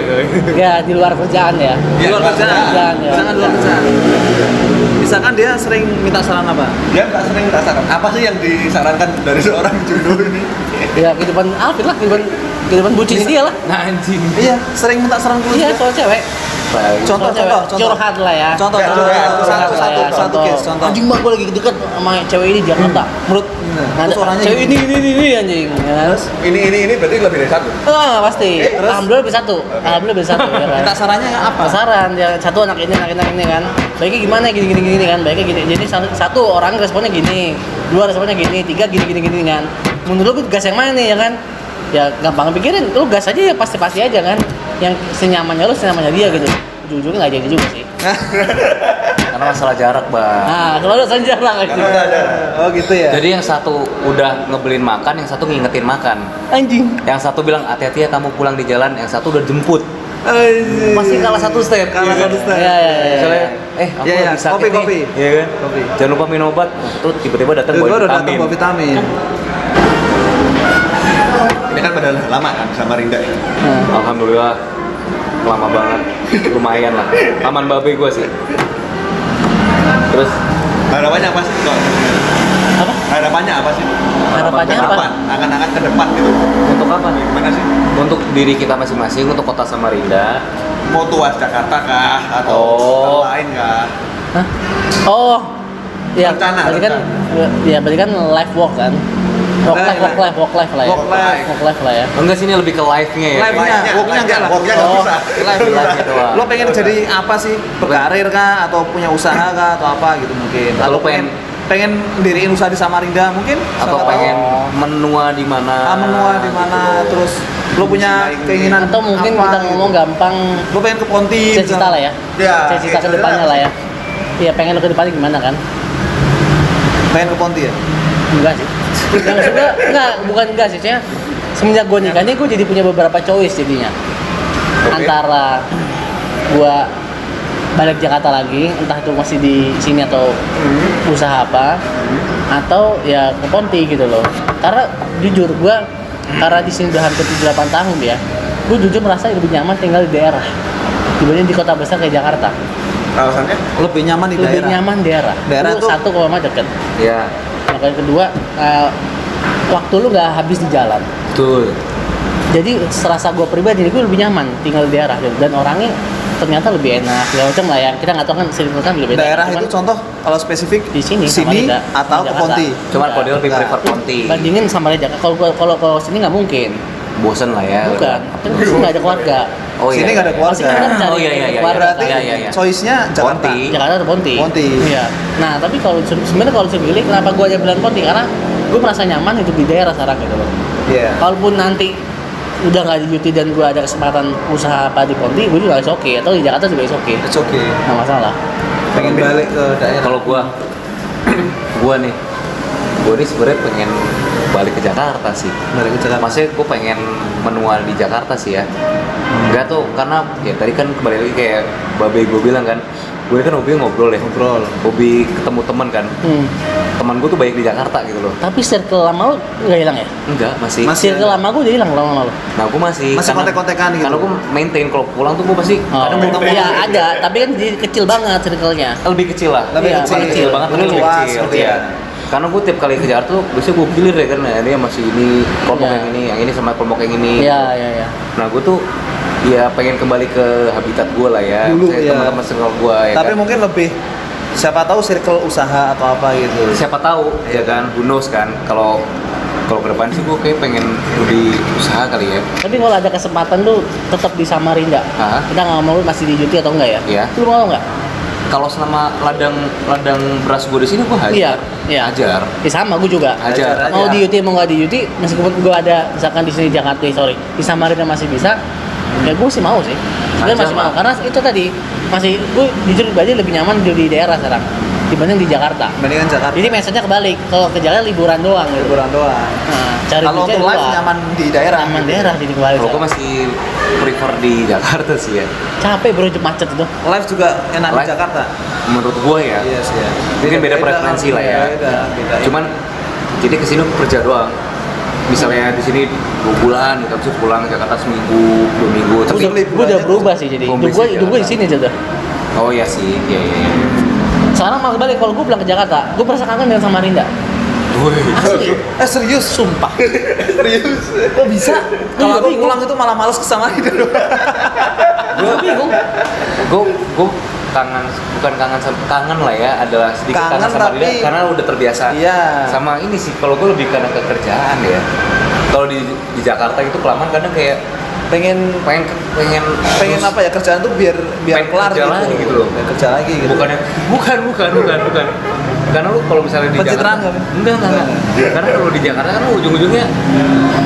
Ya di luar kerjaan ya. di luar kerjaan. kerjaan, ya. Misalkan di luar kerjaan. Misalkan dia sering minta saran apa? Dia nggak sering minta saran. Apa sih yang disarankan dari seorang Juno ini? Ya kehidupan Alvin lah, kehidupan bucin dia lah. Nah anjing. Iya, sering minta saran ke lu Iya juga. soal cewek. Contoh. Curhat lah ya. Contoh. Ya, Satu case, contoh. Anjing mah gue lagi deket sama cewek ini di Jakarta. Menurut Nah, terus orangnya cewek gini. ini anjing. Ya kan? Ini berarti lebih dari satu. Pasti. Terus? Alhamdulillah lebih satu. Alhamdulillah lebih satu. Ya kan? Minta sarannya apa? Pasaran ya satu anak ini kan. Baiknya gimana gini kan. Baiknya gini. Jadi satu orang responnya gini, dua responnya gini, tiga gini kan. Menurut lu gas yang mana nih ya kan? Ya gampang pikirin, lu gas aja ya pasti aja kan. Yang senyamannya lu senyamannya dia gitu. Ujung-ujungnya nggak jadi juga sih. Karena masalah jarak Bang. Nah, kalau lu senja lah gitu. Oh gitu ya. Jadi yang satu udah ngebeliin makan, yang satu ngingetin makan. Anjing. Yang satu bilang hati-hati ya kamu pulang di jalan, yang satu udah jemput. Anjing. Masih kalah satu step. Kalah Iya. satu step. Iya. Misalnya, aku Iya, lagi sakit kopi. nih. Iya kan? Kopi. Jangan lupa minum obat. Terus tiba-tiba datang Tiba-tiba bawa udah datang vitamin. bawa vitamin. Ini kan pada lama kan sama Rinda ya. Alhamdulillah lama banget, lumayan lah. Aman babe gue sih. Terus Harapannya apa sih? Kok? Apa? Harapannya apa sih? Harapannya Ke apa? depan, angan-angan ke depan gitu. untuk apa? Gimana sih? Untuk diri kita masing-masing, untuk kota Samarinda. Mau tuas Jakarta kah atau Oh. kota lain kah? Hah? Oh. Ya, Rencana, berarti kan live walk kan. Walk life lah ya. Walk life. lah ya. Enggak sih, ini lebih ke live-nya ya. Live-nya. Walknya enggak lah. Walknya nggak Oh. bisa. Live gitu lah. Lo pengen jadi apa sih? Berkarir kah atau punya usaha kah atau apa gitu mungkin? Atau Atau pengen diriin usaha di Samarinda mungkin? Atau Siapa pengen tahu. menua di mana? menua di mana gitu. terus lo punya keinginan Atau mungkin apa kita gitu? ngomong gampang Lo pengen ke Ponti cita-cita lah ya. Ya, Cita-cita ke iya, depannya lah ya. Iya, pengen lo ke depannya gimana kan? pengen ke Ponti ya? Enggak sih. Yang maksudnya bukan enggak sih, Cnya. Semenjak gue nikah nih, gue jadi punya beberapa choice jadinya. Oke. Antara gue balik Jakarta lagi, entah itu masih di sini atau usaha apa, atau ya ke Ponti gitu loh. Karena jujur gue, karena di sini udah hampir 7-8 tahun ya, gue jujur merasa lebih nyaman tinggal di daerah dibanding di kota besar kayak Jakarta. Alasannya? Lebih nyaman di Lebih daerah. nyaman daerah. Daerah Lu tuh- satu kalau mah deket. Ya, Yang kedua, waktu lu nggak habis di jalan. betul. Jadi serasa gue pribadi gue lebih nyaman tinggal di daerah gitu. Dan orangnya ternyata lebih enak segala macam lah ya. Kita nggak tahu kan circle kan lebih Daerah enak. itu contoh kalau spesifik di sini sini Samarinda, atau ke Jakarta. Ponti. Cuman Iya. kalau dia lebih Enggak. prefer Ponti. Bandingin sama Jakarta. Kalau sini nggak mungkin. Bosen lah ya. Bukan. Kan di sini nggak ada keluarga. Oh iya. Sini nggak ada keluarga. Pasti kan cari Oh iya iya iya. keluarga. Berarti Iya. choice-nya Jakarta. Ponti. Jakarta atau Ponti? Ponti. Iya. Nah tapi kalau sebenarnya kalau saya pilih, kenapa gue aja bilang Ponti? Karena gue merasa nyaman hidup di daerah sekarang gitu loh. Iya. Kalaupun nanti udah nggak di UT dan gue ada kesempatan usaha apa di Ponti, gue juga oke. Atau di Jakarta juga oke. It's okay. Nggak masalah. Pengen balik ke daerah. Kalau gua nih sebenarnya pengen balik ke Jakarta sih. balik ke Jakarta. Maksudnya gue pengen menua di Jakarta sih ya. Enggak tuh, karena ya tadi kan kembali lagi kayak babe gue bilang kan, gue kan hobi ngobrol ya. Ngobrol. Hobi ketemu teman kan. Teman gue tuh banyak di Jakarta gitu loh. Tapi circle lama lu nggak hilang ya? Enggak, masih. Masih. Circle lama gue udah hilang lama-lama lu. Nah gue masih. Masih karena- kontek-kontekan gitu. Karena gue maintain kalau pulang tuh gue pasti kadang mau Iya ada, tapi kan jadi kecil banget circle-nya. lebih kecil lah. Lebih Iya, kecil. bukan kecil banget, tapi Lebih lebih luas kecil. gitu Iya. ya. Karena gue tiap kali ke Jakarta tuh biasanya gue pilih deh kan, dia masih ini kelompok Iya. yang ini sama kelompok yang ini. Iya. Nah gue tuh ya pengen kembali ke habitat gue lah ya. Dulu, Maksudnya ya. teman-teman circle gue ya. Tapi kan? mungkin lebih siapa tahu circle usaha atau apa gitu. Siapa tahu ya kan, who knows kan. Kalau ke depan sih gue kayak pengen lebih usaha kali ya. Tapi kalau ada kesempatan lu tetap di Samarinda. Hah? Kita nggak mau lu masih di UT atau enggak ya? Iya. Lu mau nggak? Kalau selama ladang beras gue di sini gue hajar. Iya. Hajar. Ya sama, gue juga. Hajar. Mau di UT mau nggak di UT, meskipun gue ada misalkan di sini Jakarta, di Samarinda masih bisa, ya gue sih mau sih. Sebenarnya masih Jam, mau, karena itu tadi masih gue jujur pribadi lebih nyaman di daerah sekarang dibanding di Jakarta. Mendingan Jakarta. Jadi mindsetnya kebalik, kalau ke Jakarta liburan doang gitu. Liburan doang. Nah, cari Kalau duitnya untuk di live luar. nyaman di daerah. Nyaman daerah jadi kebalik. Kalau gue masih prefer di Jakarta sih ya. Capek bro, macet itu. Live juga enak di Live. Jakarta. Menurut gue ya. Iya sih ya. Mungkin beda preferensi lah ya. Beda. Cuman jadi kesini kerja doang. Misalnya di sini 2 bulan, gitu, habis itu pulang ke Jakarta seminggu, 2 minggu. Tapi Gue udah berubah sih jadi. Home Hidup base gue di di sini aja tuh. oh iya sih, iya. Sekarang malah kebalik, kalau gue pulang ke Jakarta, gue merasa kangen dengan Samarinda. Asli. Serius? Sumpah. Serius? Kok bisa? Kalau aku pulang itu malah males ke Samarinda. Gue bingung. Gue kangen lah ya, adalah sedikit Kangen, kangen sama dia tapi- karena udah terbiasa. Iya. Sama ini sih, kalau gue lebih karena kekerjaan ya. Kalau di Jakarta itu kelamaan kadang kayak pengen terus apa ya, kerjaan tuh biar pengen kelar kerja lagi gitu loh. Biar kerja lagi gitu. Bukan. Karena lu kalau misalnya di Pencitraan Jakarta kami? enggak. Karena kalau di Jakarta kan lu ujung-ujungnya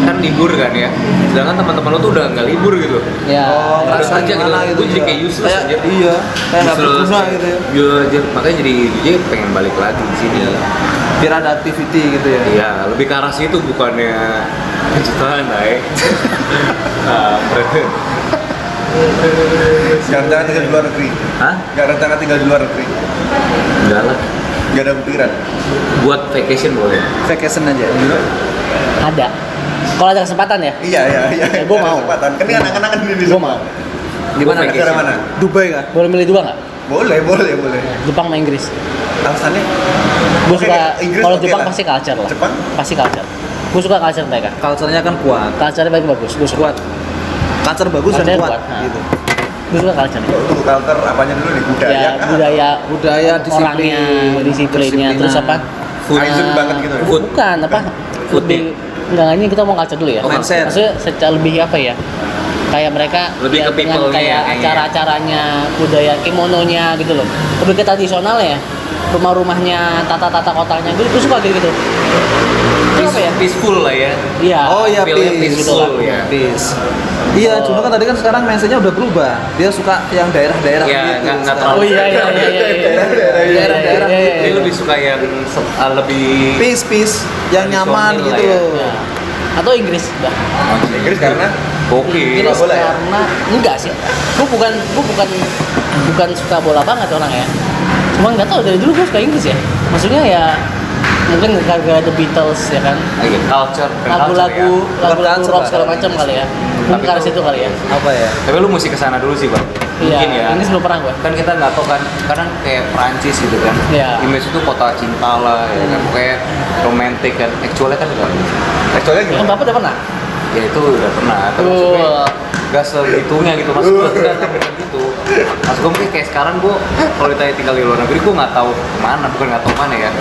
kan libur kan ya. Sedangkan teman-teman lu tuh udah nggak libur gitu. Ya. Oh, Terus ngerasa aja gitu. gimana Gue jadi ya. kayak useless aja. Iya, kayak nggak Useless, berguna kayak- gitu ya. Iya, makanya jadi DJ pengen balik lagi di sini. Biar ada activity gitu ya. Iya, lebih ke arah situ bukannya pencitraan naik. Gak rencana tinggal di luar negeri. Hah? Gak rencana tinggal di luar negeri. Enggak lah. Gak ada pikiran. Buat vacation boleh. Vacation aja. Ada. Kalau ada kesempatan ya. Iya. Ya, gua mau. Kesempatan. Kan ini angan-angan ini Gue mau. Gimana? Gua Negara vacation. mana? Dubai kah? Boleh milih dua nggak? Boleh. Jepang sama Inggris. Alasannya? Gue Oke, suka. Inggris Kalau oke Jepang lah. pasti culture lah. Jepang? Pasti culture. Gue suka culture mereka. Culture-nya kan kuat. Culture bagus. Gue suka. Kuat. Culture bagus dan Culture-nya kuat. kuat, nah. Gitu. Gue suka culture. Itu culture apanya dulu nih? Budaya Ya kah? budaya Disiplin, orangnya, disiplinnya, kedisiplinan. terus apa? Kaizen banget gitu ya? Bukan apa? Foodnya. Lebih enggak ini kita mau culture dulu ya. Oh, mindset. Maksudnya secara lebih apa ya? Kayak mereka Lebih ya, ke dengan people-nya kayak kayaknya. acara-acaranya, budaya kimononya gitu loh. Lebih ke tradisional ya. Rumah-rumahnya, tata-tata kotanya. Gue suka gitu. Itu apa ya? Peaceful lah ya. Iya. Oh iya, Feel-nya peace. peaceful ya. Peace. Iya, Oh. cuma kan tadi kan sekarang mindsetnya udah berubah. Dia suka yang daerah-daerah Iya, gitu. nggak sekarang. terlalu. Oh iya. Daerah-daerah. Dia lebih suka yang lebih Peace, yang Tradisional nyaman lah gitu ya. loh. Ya. Atau Inggris udah. Inggris karena oke. Inggris bola ya? karena enggak sih. Gue bukan suka bola banget orang ya. Cuma nggak tahu dari dulu gue suka Inggris ya. Maksudnya ya mungkin gara-gara The Beatles ya kan. Iya, culture, bukan Lagu-lagu Bukan culture rock lah. segala macam kali ya. Mungkin Tapi karena tuh- situ kali ya. Apa ya? Tapi lu mesti kesana dulu sih bang. Iya. Mungkin ya. Inggris belum pernah gue. Kan kita nggak tahu kan, kadang kayak Prancis gitu kan. Iya. Image itu kota cinta lah, ya kan. Kayak romantis kan. Actualnya kan enggak. actualnya Kan gimana? bapak udah pernah. Ya itu udah pernah. Tapi maksudnya nggak segitunya gitu. Maksud gue bukan gitu. Maksud gue mungkin kayak sekarang gue kalau ditanya tinggal di luar negeri gue nggak tahu kemana, bukan nggak tahu mana ya.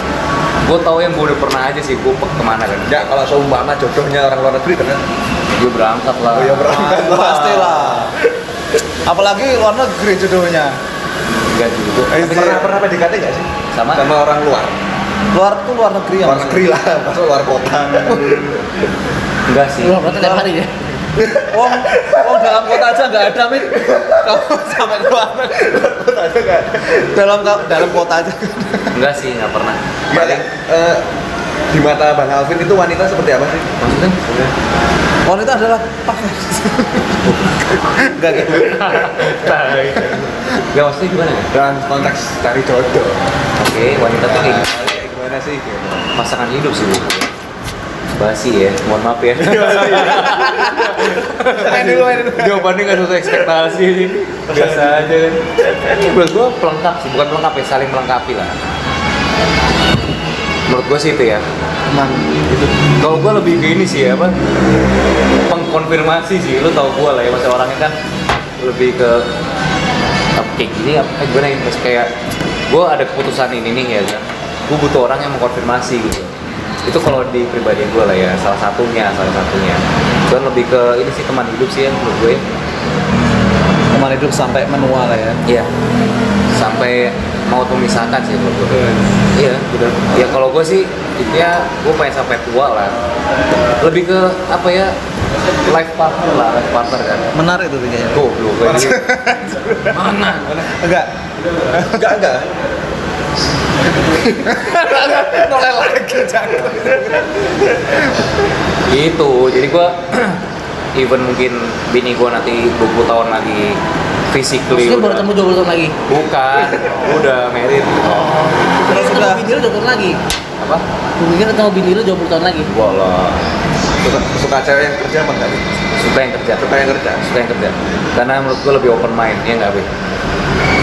Gue tahu yang gue udah pernah aja sih, gue kemana kan. Ya kalau seumpama jodohnya orang luar negeri kan. Gue berangkat lah. Oh ya berangkat lah. Pastilah. Apalagi luar negeri jodohnya. Enggak juga. Tapi Pernah PDKT nggak sih? Sama? Sama orang luar. Luar tuh luar negeri ya. Luar negeri lah, masuk luar kota. Enggak sih. Lu berarti tiap hari ya. Wong dalam kota aja nggak ada mit. Kamu sampai luar negeri. Dalam kota aja. Enggak sih, nggak pernah. Paling di mata Bang Alvin itu wanita seperti apa sih? Maksudnya? Wanita adalah pakai. Enggak gitu. Enggak maksudnya gimana ya? Dalam konteks cari jodoh. Oke, wanita tuh kayak Gimana sih? pasangan hidup sih bu. Basi ya, mohon maaf ya. Jawabannya nggak sesuai ekspektasi sih. Biasa aja kan. Ini menurut gua pelengkap sih, bukan pelengkap ya, saling melengkapi lah. Menurut gua sih itu ya. Emang Itu. Kalau gua lebih ke ini sih apa? Pengkonfirmasi sih. Lu tau gua lah ya, masa orangnya kan lebih ke kayak gini apa gimana ya? Mas kayak gua ada keputusan ini nih ya kan. Gua butuh orang yang mengkonfirmasi gitu. Itu kalau di pribadi gue lah ya, salah satunya cuman lebih ke ini sih teman hidup sih yang menurut gue teman hidup sampai menua lah ya. iya sampai mau memisahkan sih menurut gue iya udah ya kalau gue sih ya gue pengen sampai tua lah lebih ke apa ya life partner lah, life partner kan. Menarik tuh kayaknya. Goblok kayak gitu. Mana? Enggak. Enggak. Noleh lagi jago. Gitu, jadi gua even mungkin bini gua nanti 20 tahun lagi physically Maksudnya baru ketemu 20 tahun lagi? bukan, udah married gitu. Terus ketemu sudah- bini lu 20 tahun lagi? Apa? Gue mikir ketemu bini lu 20 tahun lagi. Gua lah Suka cewek yang kerja apa enggak? suka yang kerja, Suka yang kerja. suka yang kerja. Karena menurut gua lebih open mind, ya nggak Be?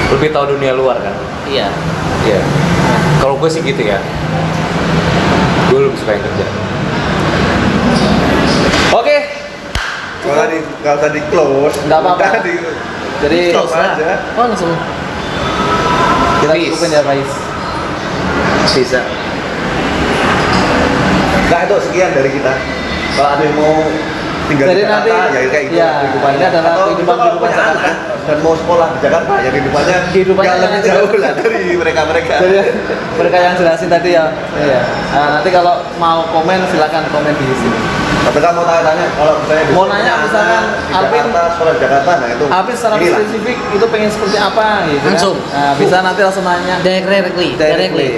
Lebih tahu dunia luar kan. Iya. Iya. Kalau gue sih gitu ya. Gue lebih suka yang kerja. Oke. Kalau tadi close, Nggak apa-apa. udah di Jadi stop aja. Oh langsung. kita Peace. cukupin ya Faiz. Bisa. Nah itu sekian dari kita. Kalau ada yang mau tinggal Jadi di Jakarta, nanti- ya kayak gitu ya, kehidupannya. ini adalah Atau kehidupan kalau punya Jakarta. anak dan mau sekolah di Jakarta, ya kehidupannya Kehidupannya nggak lebih nanti- jauh lah dari mereka-mereka. Jadi mereka yang jelasin tadi ya. Iya. Nah, nanti kalau mau komen silakan komen di sini. Tapi kan mau tanya-tanya, kalau misalnya Mau nanya misalkan, di Alvin- Jakarta, sekolah di Jakarta, nah itu Tapi secara inilah. spesifik itu pengen seperti apa gitu kan? Langsung. Nah, bisa nanti langsung nanya Directly. directly.